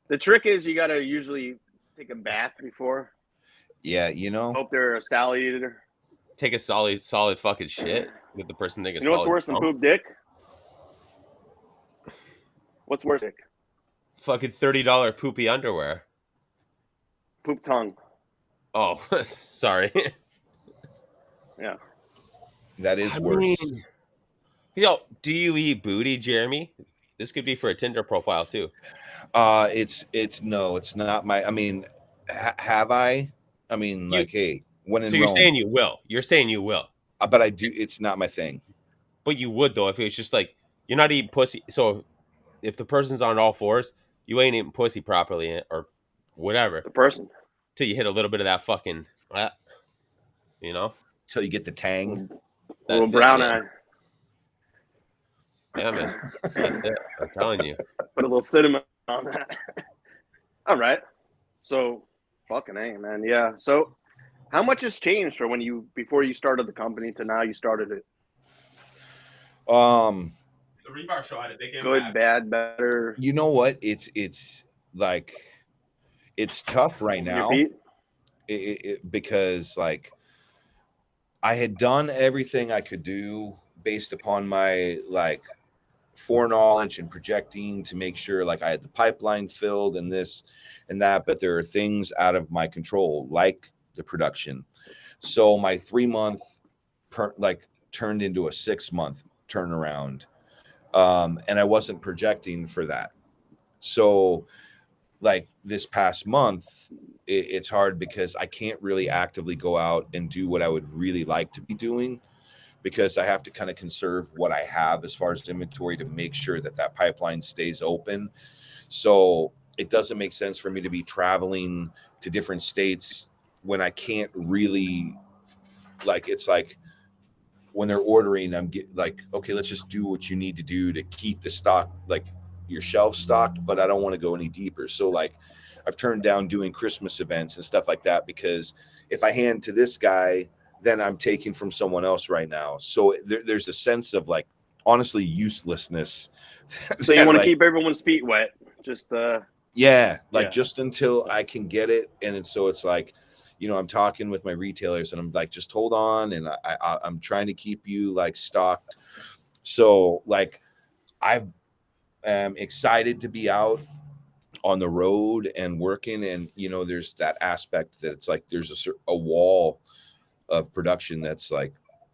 The trick is you got to usually take a bath before. Yeah, you know. Hope they're a salad eater. Take a solid fucking shit. Get the person take a You know what's solid worse than dump. poop dick? What's worse? Dick? Fucking $30 poopy underwear. Poop tongue. Oh, sorry. Yeah. That is I worse. mean, yo, do you eat booty, Jeremy? This could be for a Tinder profile too. It's no, it's not my. I mean, have I? I mean, You. like, hey, when So in you're Rome. saying you will. You're saying you will. But I do. It's not my thing. But you would though if it was just like you're not eating pussy. So if the person's on all fours, you ain't eating pussy properly or whatever The person. till you hit a little bit of that fucking, you know. Till you get the tang. A little That's it, brown man. eye. Yeah, man. That's it. I'm telling you. Put a little cinnamon on that. All right. So, fucking A, man. Yeah. So, how much has changed from when before you started the company to now you started it? The Rebar Show had a big Good, bad, better. You know what? It's like it's tough right Your now. feet? Because like I had done everything I could do based upon my like foreknowledge and projecting to make sure like I had the pipeline filled and this and that, but there are things out of my control like the production. So my 3-month like turned into a 6-month turnaround, and I wasn't projecting for that. So like this past month, it's hard because I can't really actively go out and do what I would really like to be doing because I have to kind of conserve what I have as far as inventory to make sure that that pipeline stays open. So it doesn't make sense for me to be traveling to different states when I can't really, like, it's like when they're ordering, I'm like, okay, let's just do what you need to do to keep the stock, like your shelf stocked, but I don't want to go any deeper. So like I've turned down doing Christmas events and stuff like that because if I hand to this guy, then I'm taking from someone else right now. So there's a sense of like honestly uselessness. So you want to like, keep everyone's feet wet. Just yeah, like yeah. just until I can get it. And so it's like, you know, I'm talking with my retailers and I'm like, just hold on. And I'm trying to keep you like stocked. So like I am excited to be out on the road and working. And, you know, there's that aspect that it's like, there's a wall of production that's like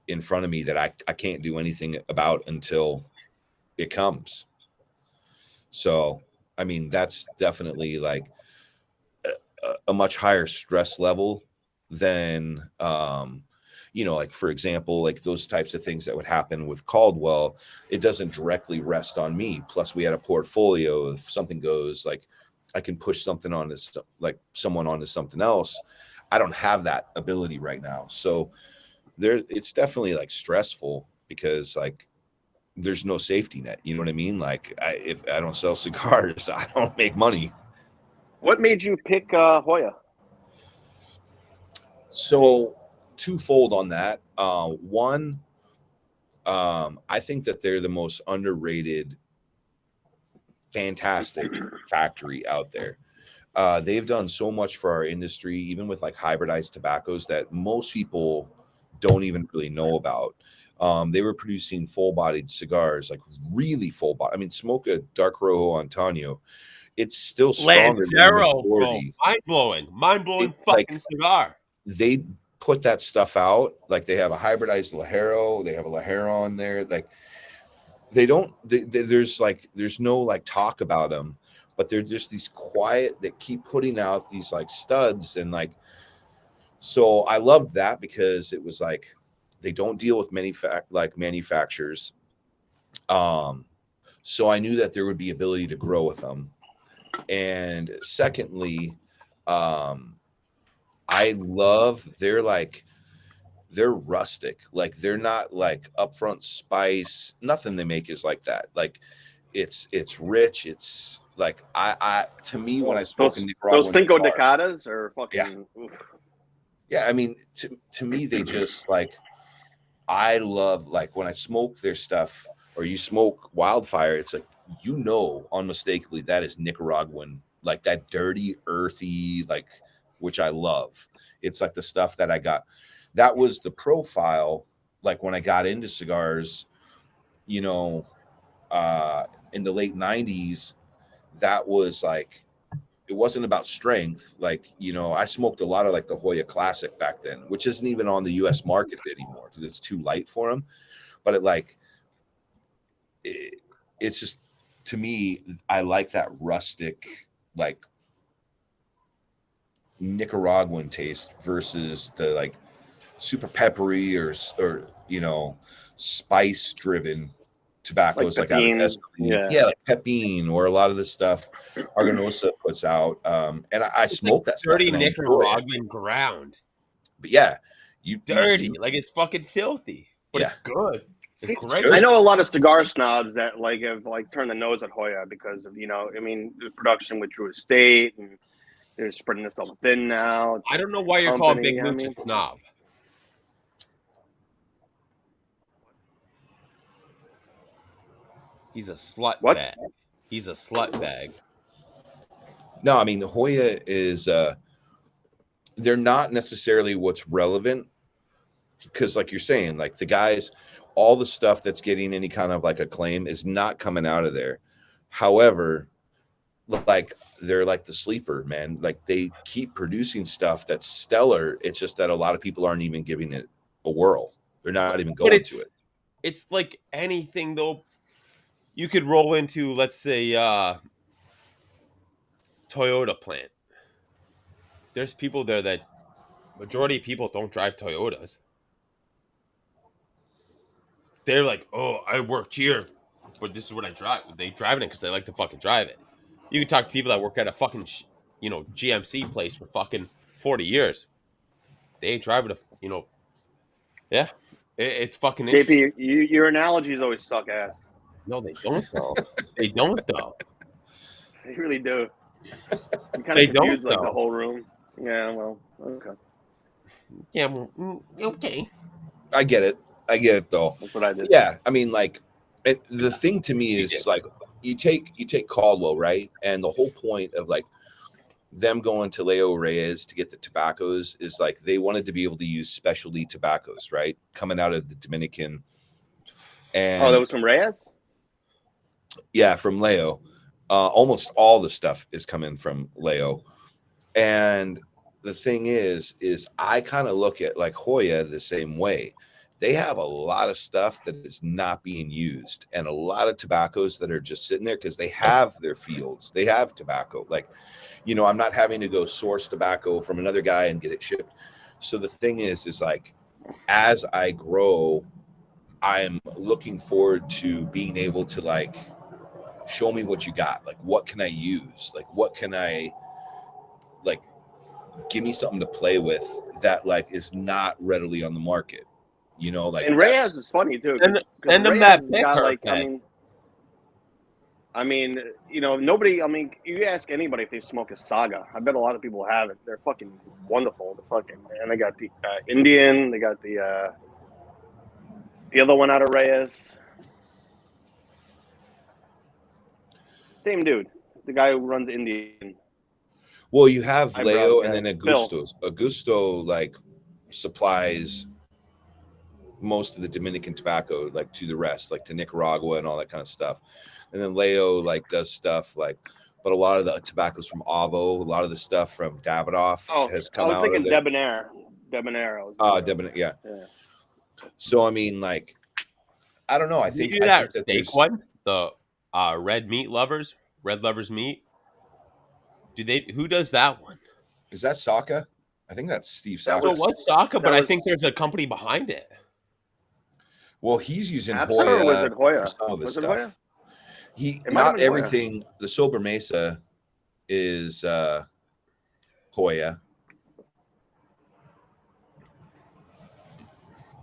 in front of me that I can't do anything about until it comes. So, I mean, that's definitely like a much higher stress level than, you know, like for example, like those types of things that would happen with Caldwell, it doesn't directly rest on me. Plus we had a portfolio. If something goes, like I can push something on this, like someone onto something else. I don't have that ability right now. So it's definitely like stressful because like there's no safety net. You know what I mean? Like if I don't sell cigars, I don't make money. What made you pick Hoya? So twofold on that. One, I think that they're the most underrated, fantastic factory out there. They've done so much for our industry, even with like hybridized tobaccos that most people don't even really know about. They were producing full-bodied cigars, like really full-bodied. I mean, smoke a Dark Rojo Antonio, it's still stronger than the Lancero, bro. majority. Mind blowing Like fucking cigar. they put that stuff out. Like they have a hybridized Lajero, they have a Lajero on there. Like there's no like talk about them, but they're just these quiet that keep putting out these like studs. And like, so I loved that because it was like they don't deal with many manufacturers. So I knew that there would be ability to grow with them. And secondly, I love they're rustic. Like they're not like upfront spice. Nothing they make is like that. Like it's rich. It's like I to me when I smoke a Nicaraguan those Cinco cigar, Decadas are fucking. Yeah. Yeah, I mean, to me, they just like I love like when I smoke their stuff or you smoke Wildfire. It's like unmistakably that is Nicaraguan, like that dirty, earthy, like which I love. It's like the stuff that I got. That was the profile. Like when I got into cigars, you know, in the late '90s, that was like it wasn't about strength. Like, you know, I smoked a lot of like the Hoya Classic back then, which isn't even on the US market anymore because it's too light for them. But it's just, to me, I like that rustic, like Nicaraguan taste versus the like super peppery or you know, spice driven tobaccos like out of Escalade. Yeah, like Pepin or a lot of this stuff Argonosa puts out. And I smoke like that stuff dirty and I enjoy it. Nicaraguan ground. But yeah, Dirty, like it's fucking filthy, but yeah, it's good. It's great. good. I know a lot of cigar snobs that like have like turned the nose at Hoya because of I mean the production with Drew Estate and they're spreading themselves thin now. It's I don't know why you're company, calling Big Mooch a snob. He's a slut bag. He's a slut bag. No, I mean Hoya is they're not necessarily what's relevant because like you're saying, like the guys, all the stuff that's getting any kind of like acclaim is not coming out of there. However, like they're like the sleeper, man. Like they keep producing stuff that's stellar. It's just that a lot of people aren't even giving it a whirl. They're not even going to it. It's like anything though. You could roll into, let's say, Toyota plant. There's people there that majority of people don't drive Toyotas. They're like, oh, I worked here, but this is what I drive. They drive it because they like to fucking drive it. You can talk to people that work at a fucking, GMC place for fucking 40 years. They ain't driving yeah. It's fucking interesting. JP, your analogies always suck ass. No, they don't though. They don't though. They really do. You kind of confuse like the whole room. Yeah, well, okay. Yeah, well, okay. I get it though. That's what I did. Yeah, I mean, like the thing to me is like you take Caldwell, right? And the whole point of like them going to Leo Reyes to get the tobaccos is like they wanted to be able to use specialty tobaccos, right? Coming out of the Dominican. And that was from Reyes? Yeah, from Leo. Almost all the stuff is coming from Leo. And the thing is I kind of look at like Hoya the same way. They have a lot of stuff that is not being used and a lot of tobaccos that are just sitting there because they have their fields. They have tobacco. Like, I'm not having to go source tobacco from another guy and get it shipped. So the thing is like, as I grow, I'm looking forward to being able to like, show me what you got. Like, what can I use? Like, what can I, like, give me something to play with that like is not readily on the market. Like, and Reyes is funny too. Send them that got, like, I mean, nobody. I mean, you ask anybody if they smoke a Saga. I bet a lot of people have it. They're fucking wonderful. And they got the Indian. They got the The other one out of Reyes. Same dude. The guy who runs Indian. Well, you have Eyebrows Leo and guy. then Phil. Augusto's. Augusto like supplies most of the Dominican tobacco like to the rest, like to Nicaragua and all that kind of stuff. And then Leo like does stuff like, but a lot of the tobacco's from Avo, a lot of the stuff from Davidoff Oh, has I come was out of thinking there. Debonair. Debonair. Debonair, yeah. Yeah. So I mean, like, I don't know. I Did you think do that that steak there's one, the red lovers meat. Who does that one? is that Saka? I think that's Steve That Saka. So what's Saka? that But I was think there's a company behind it. Well, he's using Absa, or was it Hoya for Hoya? some of his Was it stuff. Hoya? He It might have not been Hoya. everything. The Sober Mesa is Hoya,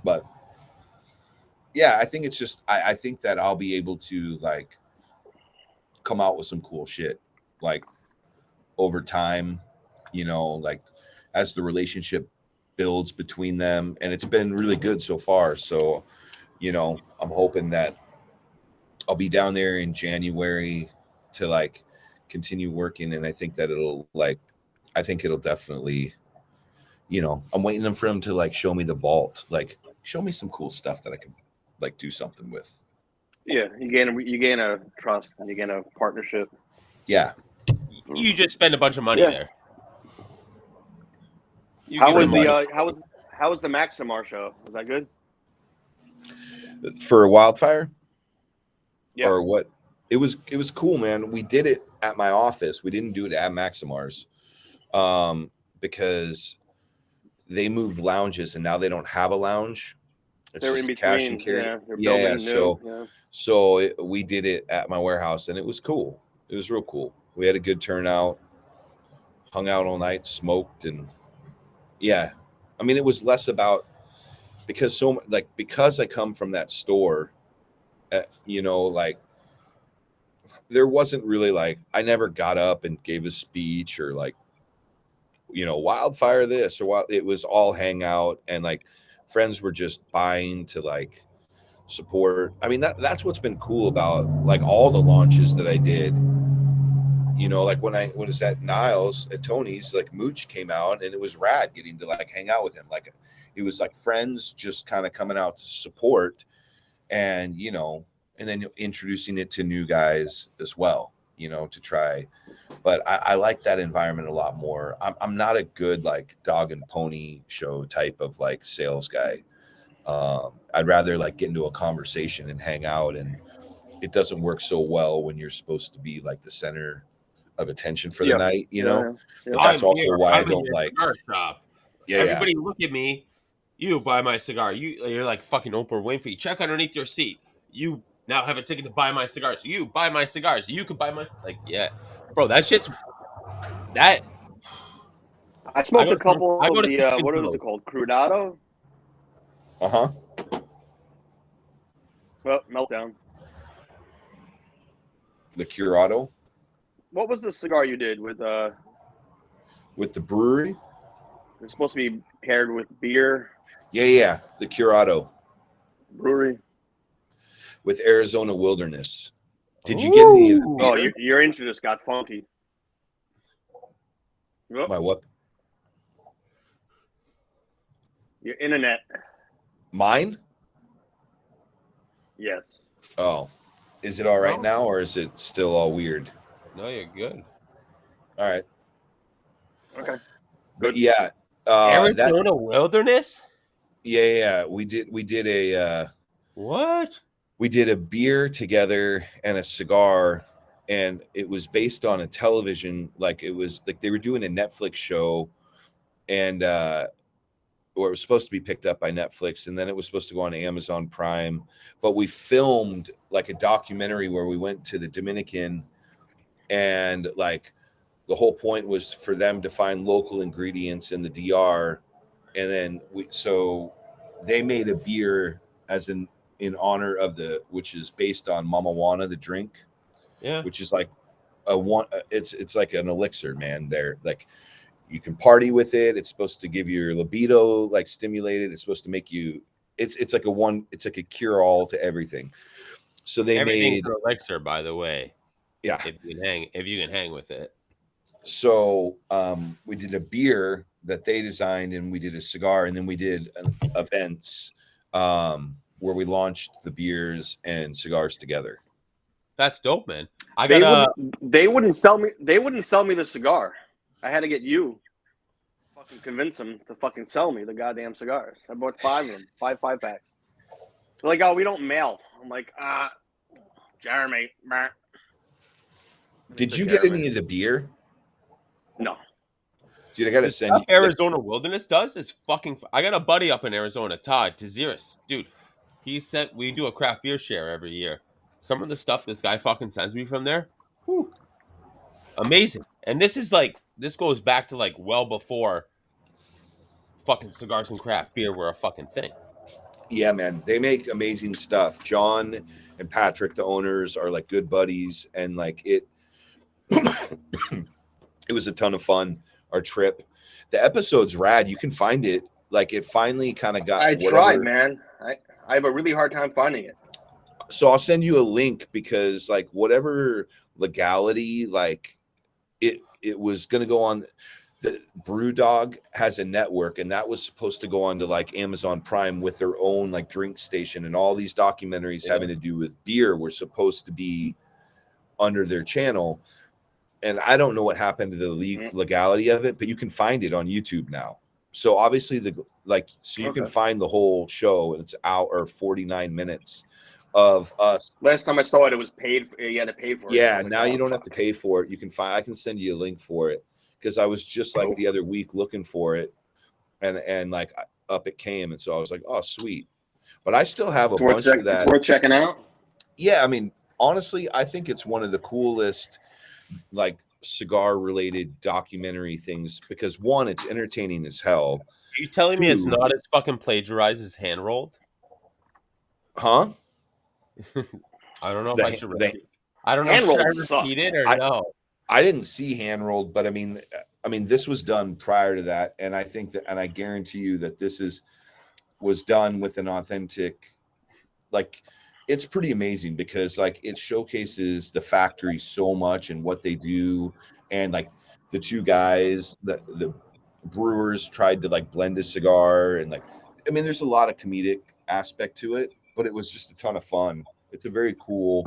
but yeah, I think it's just I think that I'll be able to like come out with some cool shit like over time, you know, like as the relationship builds between them, and it's been really good so far. So, you know, I'm hoping that I'll be down there in January to like continue working, and I think that I think it'll definitely, you know, I'm waiting for him to like show me the vault, like show me some cool stuff that I can like do something with. Yeah, you gain a trust and you gain a partnership. Yeah. You just spend a bunch of money Yeah. there. You How give was them the money. how was the Maximar show? Was that good? For Wildfire? Yeah. Or what? It was cool, man. We did it at my office. We didn't do it at Maximar's. Because they moved lounges and now they don't have a lounge. It's They're just in a cash and between. carry. Yeah, they're Yeah, building new. so we did it at my warehouse and it was cool. It was real cool. We had a good turnout, hung out all night, smoked, and yeah. I mean, it was less about because I come from that store, you know, like there wasn't really like I never got up and gave a speech or like, you know, wildfire this or what. It was all hangout and like friends were just buying to like support. I mean, that's what's been cool about like all the launches that I did. You know, like when I was at Niles at Tony's, like Mooch came out and it was rad getting to like hang out with him. Like it was like friends just kind of coming out to support and, you know, and then introducing it to new guys as well, you know, to try. But I like that environment a lot more. I'm not a good like dog and pony show type of like sales guy. I'd rather like get into a conversation and hang out, and it doesn't work so well when you're supposed to be like the center of attention for the night, you know. But that's I'm also here. why I I'm in don't your like. cigar shop. Yeah, Everybody look at me. You buy my cigar. You're like fucking Oprah Winfrey. Check underneath your seat. You now have a ticket to buy my cigars. You buy my cigars. You can buy my yeah, bro. That shit's that. I smoked a couple I go of to the smoking what was shows. it called? Crudado? yeah. Well, Meltdown. The Curado What was the cigar you did with with the brewery. it's supposed to be paired with beer Yeah, the Curado brewery? with Arizona Wilderness. Did you get any of the Oh, beer? your intro just got funky. Oh, My what? your internet. Mine? Yes. Oh, is it all right No. now, or is it still all weird? No, you're good. All right. Okay. But yeah, Arizona Wilderness. yeah. We did a What? we did a beer together and a cigar, and it was based on a television. Like it was like they were doing a Netflix show, and or it was supposed to be picked up by Netflix, and then it was supposed to go on Amazon Prime. But we filmed like a documentary where we went to the Dominican, and like the whole point was for them to find local ingredients in the DR, and then they made a beer as in honor of which is based on Mama Juana, the drink, Yeah. which is like it's like an elixir, man. They're like you can party with it. It's supposed to give your libido like stimulated. It's supposed to make you it's like a cure all to everything. So they Everything's made an elixir, by the way. yeah. If you can hang with it. So we did a beer that they designed, and we did a cigar, and then we did events where we launched the beers and cigars together. That's dope, man. They wouldn't sell me. They wouldn't sell me the cigar. I had to get you. Fucking convince them to fucking sell me the goddamn cigars. I bought 5 of them, five packs. They're like, oh, we don't mail. I'm like, Jeremy. Did you get any of the beer? No. Dude, I gotta send you. Arizona Wilderness does is fucking. I got a buddy up in Arizona, Todd Taziris, dude. We do a craft beer share every year. Some of the stuff this guy fucking sends me from there, whew, amazing. And this goes back to like well before fucking cigars and craft beer were a fucking thing. Yeah, man, they make amazing stuff. John and Patrick, the owners, are like good buddies, and like it it was a ton of fun. Our trip, the episode's rad. You can find it. Like it finally kind of got. I tried, man. I have a really hard time finding it. So I'll send you a link because like whatever legality, like it was going to go on. The Brewdog has a network, and that was supposed to go on to like Amazon Prime with their own like drink station, and all these documentaries having to do with beer were supposed to be under their channel. And I don't know what happened to the legality of it, but you can find it on YouTube now. So obviously you can find the whole show, and it's out or 49 minutes of us. Last time I saw it, it was paid. You had to pay for it. Yeah, now you don't have to pay for it. You can find. I can send you a link for it because I was just like the other week looking for it, and like up it came, and so I was like, oh sweet. But I still have a bunch of that. It's worth checking out. Yeah, I mean, honestly, I think it's one of the coolest like cigar related documentary things because one, it's entertaining as hell. Are you telling me it's not as fucking plagiarized as Hand Rolled? Huh? I don't know if I should repeat. I don't know Hand if I Rolled should sucked. repeat it or no. I didn't see Hand Rolled, but I mean this was done prior to that, and I think that, and I guarantee you that this was done with an authentic, like, it's pretty amazing because like it showcases the factory so much and what they do, and like the two guys, the brewers tried to like blend a cigar, and like I mean there's a lot of comedic aspect to it, but it was just a ton of fun. It's a very cool.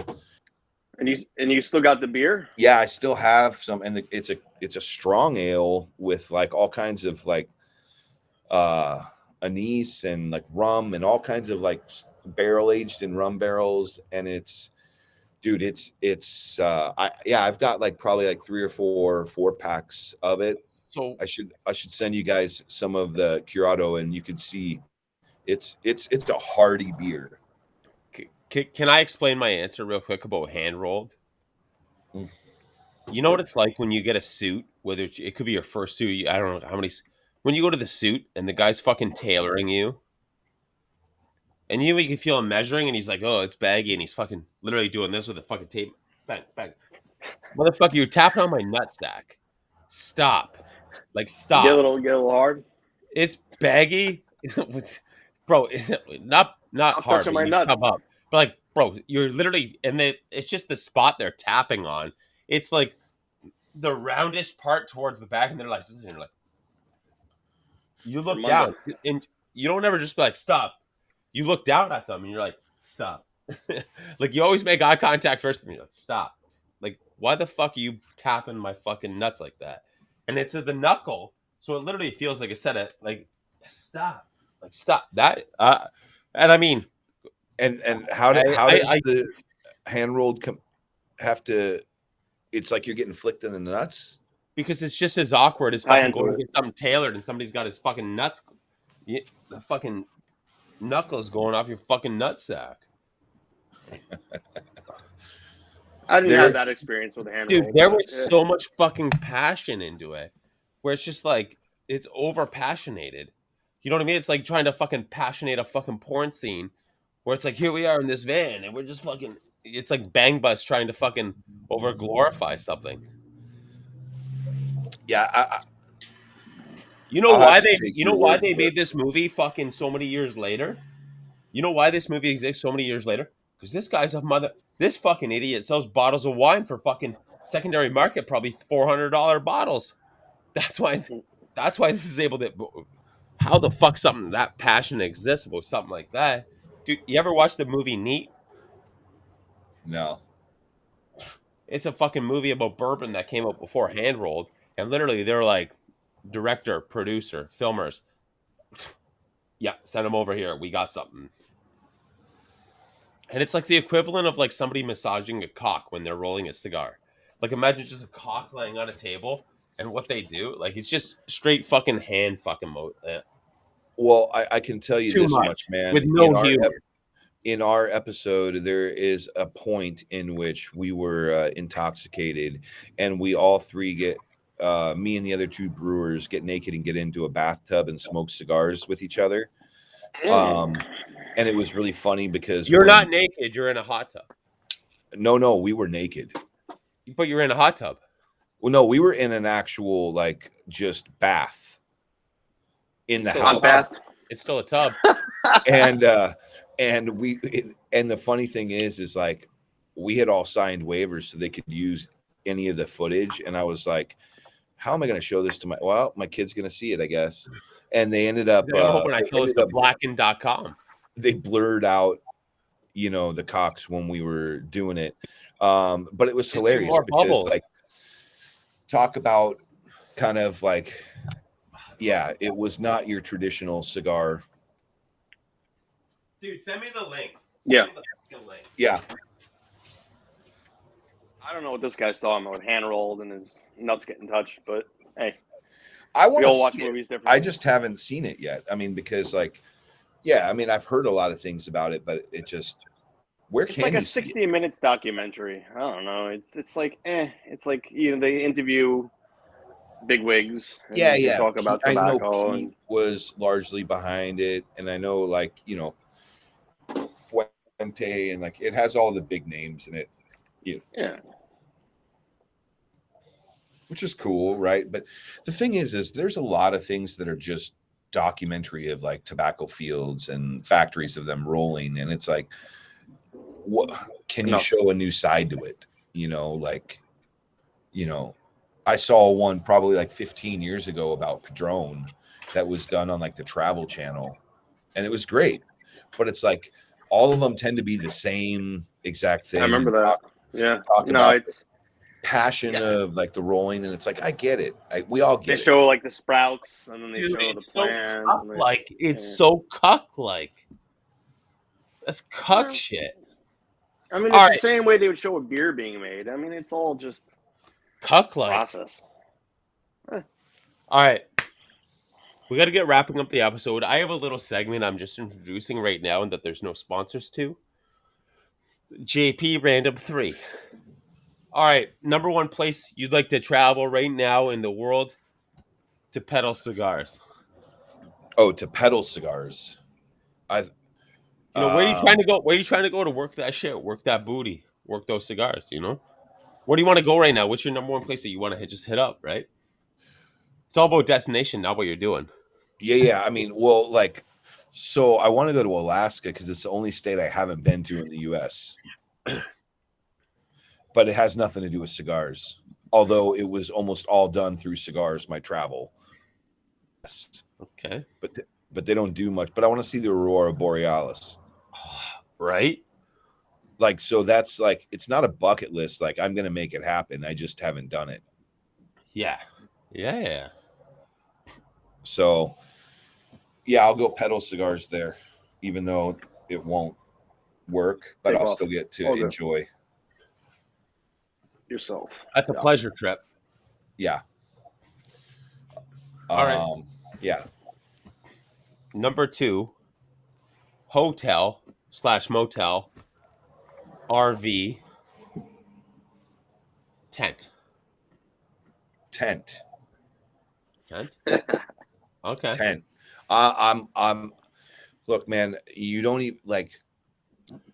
And you still got the beer? Yeah, I still have some, and it's a strong ale with like all kinds of like anise and like rum and all kinds of like barrel aged in rum barrels, and I've got like probably like 3 or 4 packs of it. So I should send you guys some of the Curado, and you can see it's a hearty beer. Can I explain my answer real quick about Hand Rolled? You know what it's like when you get a suit, whether it could be your first suit. I don't know how many. When you go to the suit and the guy's fucking tailoring you, and you can feel him measuring, and he's like, "Oh, it's baggy," and he's fucking literally doing this with a fucking tape. Bang, bang, motherfucker! You're tapping on my nutsack. Stop, like stop. Get a little hard. It's baggy, bro. It's not hard. Touching my nuts. Up. But like, bro, you're literally, and it's just the spot they're tapping on. It's like the roundish part towards the back, and they're like, this is like, you look down, and you don't ever just be like, stop. You look down at them, and you're like, stop. Like, you always make eye contact first, and you're like, stop. Like, why the fuck are you tapping my fucking nuts like that? And it's at the knuckle, so it literally feels like a set of, like, stop. Like, stop. That, and I mean, And how does the Hand Rolled have to? It's like you're getting flicked in the nuts because it's just as awkward as fucking going to get something tailored and somebody's got his fucking nuts, the fucking knuckles going off your fucking nutsack. I didn't have that experience with the Hand Rolled. Dude, there was so much fucking passion into it, where it's just like it's over passionated. You know what I mean? It's like trying to fucking passionate a fucking porn scene. Where it's like, here we are in this van, and we're just fucking. It's like Bang Bus trying to fucking over glorify something. Yeah, you know why they made this movie fucking so many years later? You know why this movie exists so many years later? Because this guy's a mother. This fucking idiot sells bottles of wine for fucking secondary market, probably $400 bottles. That's why. That's why this is able to. How the fuck something that passionate exists about something like that, dude? You ever watch the movie Neat? No. It's a fucking movie about bourbon that came out before Hand Rolled, and literally they're like director, producer, filmers. Yeah, send them over here. We got something. And it's like the equivalent of like somebody massaging a cock when they're rolling a cigar. Like imagine just a cock laying on a table and what they do. Like it's just straight fucking hand fucking Well, I can tell you too this much much, man. with no humor. In our episode, there is a point in which we were intoxicated, and we all three get me and the other two brewers get naked and get into a bathtub and smoke cigars with each other. And it was really funny because You're not naked. You're in a hot tub. No, we were naked. But you're in a hot tub. Well, no, we were in an actual like just bath in the house. Bath. It's still a tub. And and the funny thing is like we had all signed waivers so they could use any of the footage, and I was like, how am I going to show this to my kid's going to see it, I guess. And they ended up hoping I sell this to blacken.com. They blurred out, the cocks when we were doing it. But it was hilarious because like talk about kind of like, yeah, it was not your traditional cigar. Dude, send me the link. Send me the link. Yeah. I don't know what this guy's talking about. Hand rolled and his nuts getting touched, but hey, we all watch movies differently. I just haven't seen it yet. I mean, because like, yeah, I mean, I've heard a lot of things about it, but it just it's like a 60 minutes documentary. I don't know. It's like it's like they interview bigwigs. Yeah. Talk about tobacco. Pete was largely behind it, and I know like Fuente, and like it has all the big names in it. Yeah. Which is cool, right? But the thing is there's a lot of things that are just documentary of like tobacco fields and factories of them rolling, and it's like, what can you show a new side to it? I saw one probably like 15 years ago about Padron that was done on like the Travel Channel, and it was great. But it's like all of them tend to be the same exact thing. I remember that. It's passion of like the rolling, and it's like I get it. We all get it. They show like the sprouts, and then they show the plants. It's so cuck-like. That's cuck shit. I mean, it's the same way they would show a beer being made. I mean, it's all just cuck-like process. All right. We got to get wrapping up the episode. I have a little segment I'm just introducing right now and that there's no sponsors to. JP Random 3. All right. Number one place you'd like to travel right now in the world to peddle cigars. Oh, to peddle cigars. Where are you trying to go? Where are you trying to go to work that shit? Work that booty. Work those cigars, Where do you want to go right now? What's your number one place that you want to just hit up, right? It's all about destination, not what you're doing. Yeah. I mean, well, like, so I want to go to Alaska because it's the only state I haven't been to in the U.S. But it has nothing to do with cigars, although it was almost all done through cigars, my travel. Okay. But they don't do much. But I want to see the Aurora Borealis. Right? Like, so that's like, it's not a bucket list. Like, I'm going to make it happen. I just haven't done it. Yeah. So, yeah, I'll go peddle cigars there, even though it won't work, but I'll still get to enjoy yourself. That's a pleasure trip. Yeah. All right. Yeah. Number 2, hotel/motel, RV, tent. Okay. Tent. I'm look, man, you don't even like,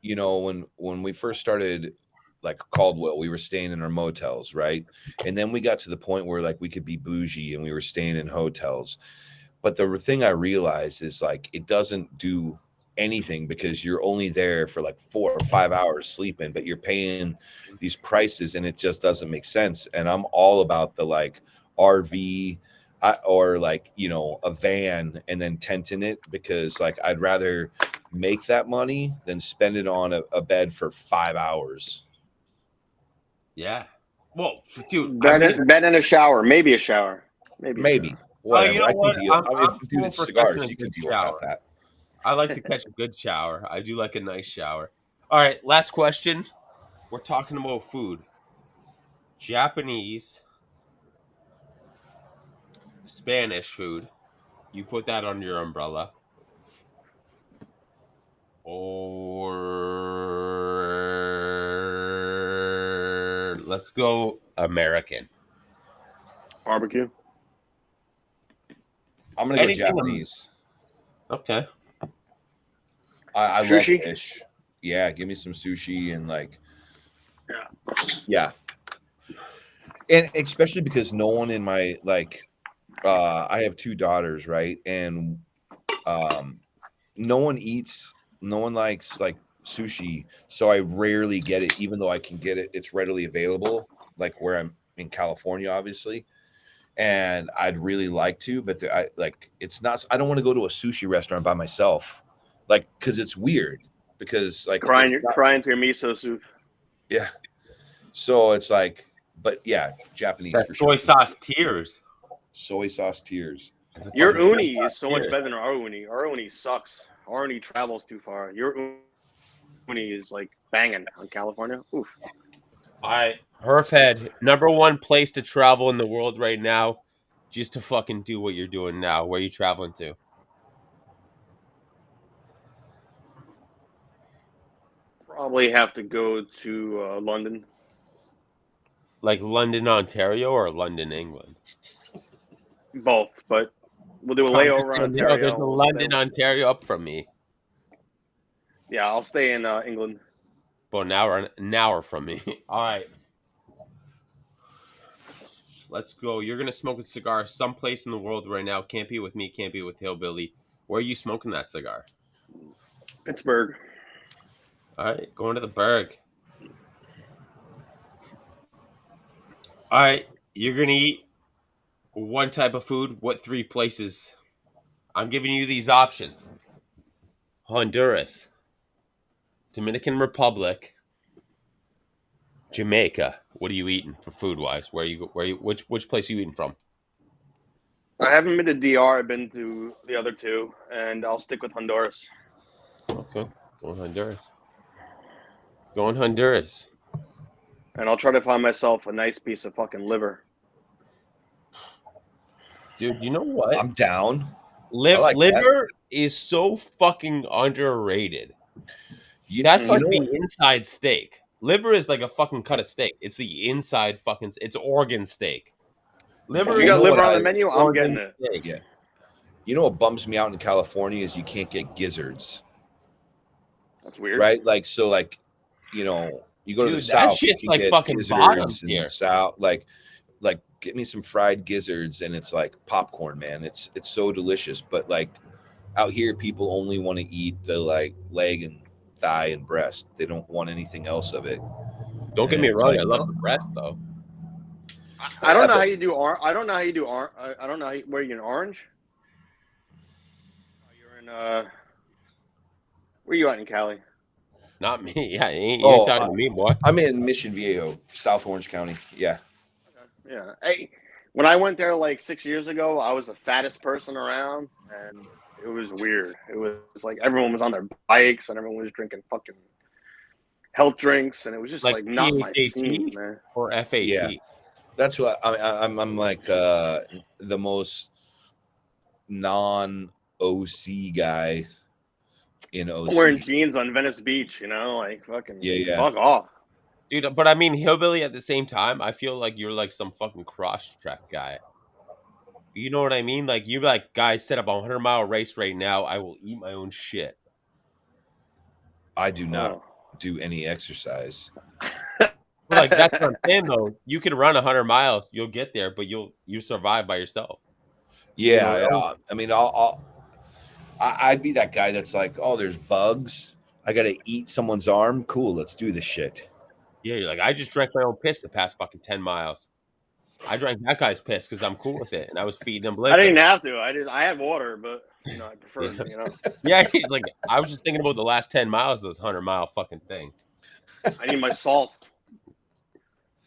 when we first started like Caldwell, we were staying in our motels, right? And then we got to the point where like we could be bougie and we were staying in hotels. But the thing I realized is like it doesn't do anything because you're only there for like 4 or 5 hours sleeping, but you're paying these prices and it just doesn't make sense. And I'm all about the like RV or like, you know, a van and then tent in it, because like I'd rather make that money than spend it on a bed for 5 hours. Yeah. Well, dude, Bed in a shower, maybe a shower, Maybe Oh, whatever. you know I can what? deal. I mean, I'm dude, full it's for catching cigars. a You can good deal without shower. that. I like to catch a good shower. I do like a nice shower. All right, last question. We're talking about food. Japanese, Spanish food. You put that under your umbrella. Or let's go American. barbecue. I'm gonna go Anything. Japanese. Okay. I love Sushi? fish. Yeah, give me some sushi and like, Yeah. yeah, and especially because no one in my like, I have 2 daughters, right, and um, no one likes like sushi, so I rarely get it, even though I can get it. It's readily available, like where I'm in California, obviously. And I'd really like to, but I like it's not. I don't want to go to a sushi restaurant by myself, like because it's weird. Because like it's not, Crying to your miso soup. yeah. So it's like, but yeah, Japanese That for soy sure. sauce tears. Soy sauce tears. It's a Your fucking soy uni sauce is so much tears. better than our uni. Our uni sucks. Our uni travels too far. Your uni is like banging on California. Oof. All right, Herfhead, number one place to travel in the world right now, just to fucking do what you're doing now. Where are you traveling to? Probably have to go to London. Like London, Ontario, or London, England? Both, but we'll do a I'm just layover in saying, there's Ontario. a We'll stay. London, Ontario up from me, Yeah, I'll stay in England. but an hour from me. All right, let's go. You're gonna smoke a cigar someplace in the world right now. Can't be with me. Can't be with Hillbilly. Where are you smoking that cigar? Pittsburgh. All right, going to the Berg. All right, you're gonna eat one type of food. What 3 places? I'm giving you these options: Honduras, Dominican Republic, Jamaica. What are you eating for food wise? Where you? Which place are you eating from? I haven't been to DR. I've been to the other two, and I'll stick with Honduras. Okay, going Honduras. Going Honduras. And I'll try to find myself a nice piece of fucking liver. Dude, you know what? I'm down. I like that. Liver is so fucking underrated. You That's like know the what? inside steak. Liver is like a fucking cut of steak. It's the inside fucking. It's organ steak. Liver If you You is got know what liver on I the menu, I'm getting organ it. steak. Yeah. You know what bums me out in California is you can't get gizzards, That's weird. right? Like so, like you know, you go to the Dude, that south, you shit's can like get fucking bottom gizzards and tier. south, like get me some fried gizzards, and it's like popcorn, man. It's so delicious. But like out here, people only want to eat the like leg and thigh and breast. They don't want anything else of it. Don't get And me it's wrong, like, I love the breast though. I yeah, don't know how but you do. I don't know how you do. I don't know where you're in Orange. You're in. Where you at in Cali? Not me. Yeah, you ain't oh, talking to me, boy. I'm in Mission Viejo, South Orange County. Yeah, Okay. Yeah. Hey, when I went there like 6 years ago, I was the fattest person around, and it was weird. It was like everyone was on their bikes and everyone was drinking fucking health drinks, and it was just Like like not my scene, THAT man. or yeah. FAT. That's what I'm like the most non OC guy in I'm wearing OC. jeans on Venice Beach, like fucking Yeah. fuck off. Dude, but I mean, hillbilly at the same time, I feel like you're like some fucking cross track guy. You know what I mean? Like you're like, guys, set up a 100-mile race right now. I will eat my own shit. I do not Oh. do any exercise. But like that's what I'm saying though. You can run 100 miles, you'll get there, but you survive by yourself. You know Yeah, what I mean? I mean, I'd be that guy that's like, oh, there's bugs. I got to eat someone's arm. Cool, let's do this shit. Yeah, you're like, I just drank my own piss the past fucking 10 miles. I drank that guy's piss because I'm cool with it, and I was feeding him liquor. I didn't have to. I had water, but I preferred. Yeah, he's like, I was just thinking about the last 10 miles of this 100-mile fucking thing. I need my salts.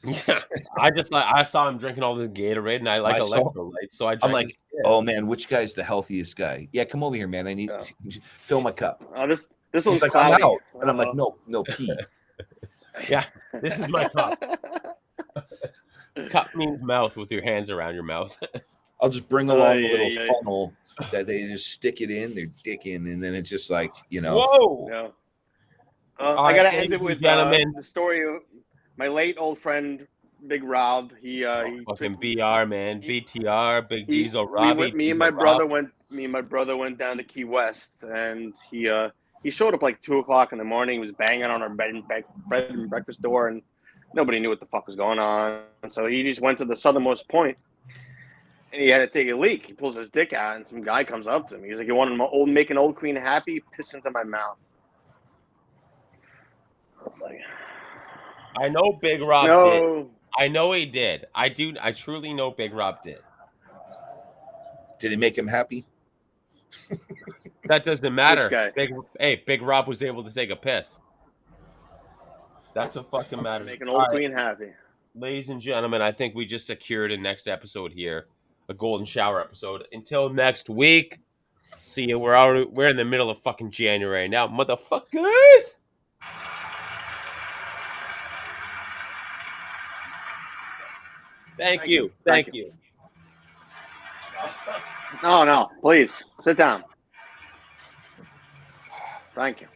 Yeah, I saw him drinking all this Gatorade, and I like electrolytes, so I drank. I'm like, oh man, which guy's the healthiest guy? Yeah, come over here, man. I need fill my cup. This He's one's like, cloudy. I'm out, and I'm like, no, pee. Yeah, this is my cup. Cup means mouth with your hands around your mouth. I'll just bring along a little funnel that they just stick it in, their dick in, and then it's just like, Whoa! Yeah. I gotta end it with the story of my late old friend Big Rob. He fucking BR, man, BTR, Big Diesel Robbie. Me and my brother went down to Key West, and he showed up like 2:00 in the morning. He was banging on our bread and breakfast door, and nobody knew what the fuck was going on. And so he just went to the southernmost point, and he had to take a leak. He pulls his dick out, and some guy comes up to him. He's like, "You want to make an old queen happy? Piss into my mouth." I was like, I know Big Rob did. I know he did. I truly know Big Rob did. Did it make him happy? That doesn't matter. Big Rob was able to take a piss. That's what fucking matters. Make an old queen happy. Ladies and gentlemen, I think we just secured a next episode here, a golden shower episode. Until next week, see you. We're in the middle of fucking January now, motherfuckers. Thank you. No, please sit down. Thank you.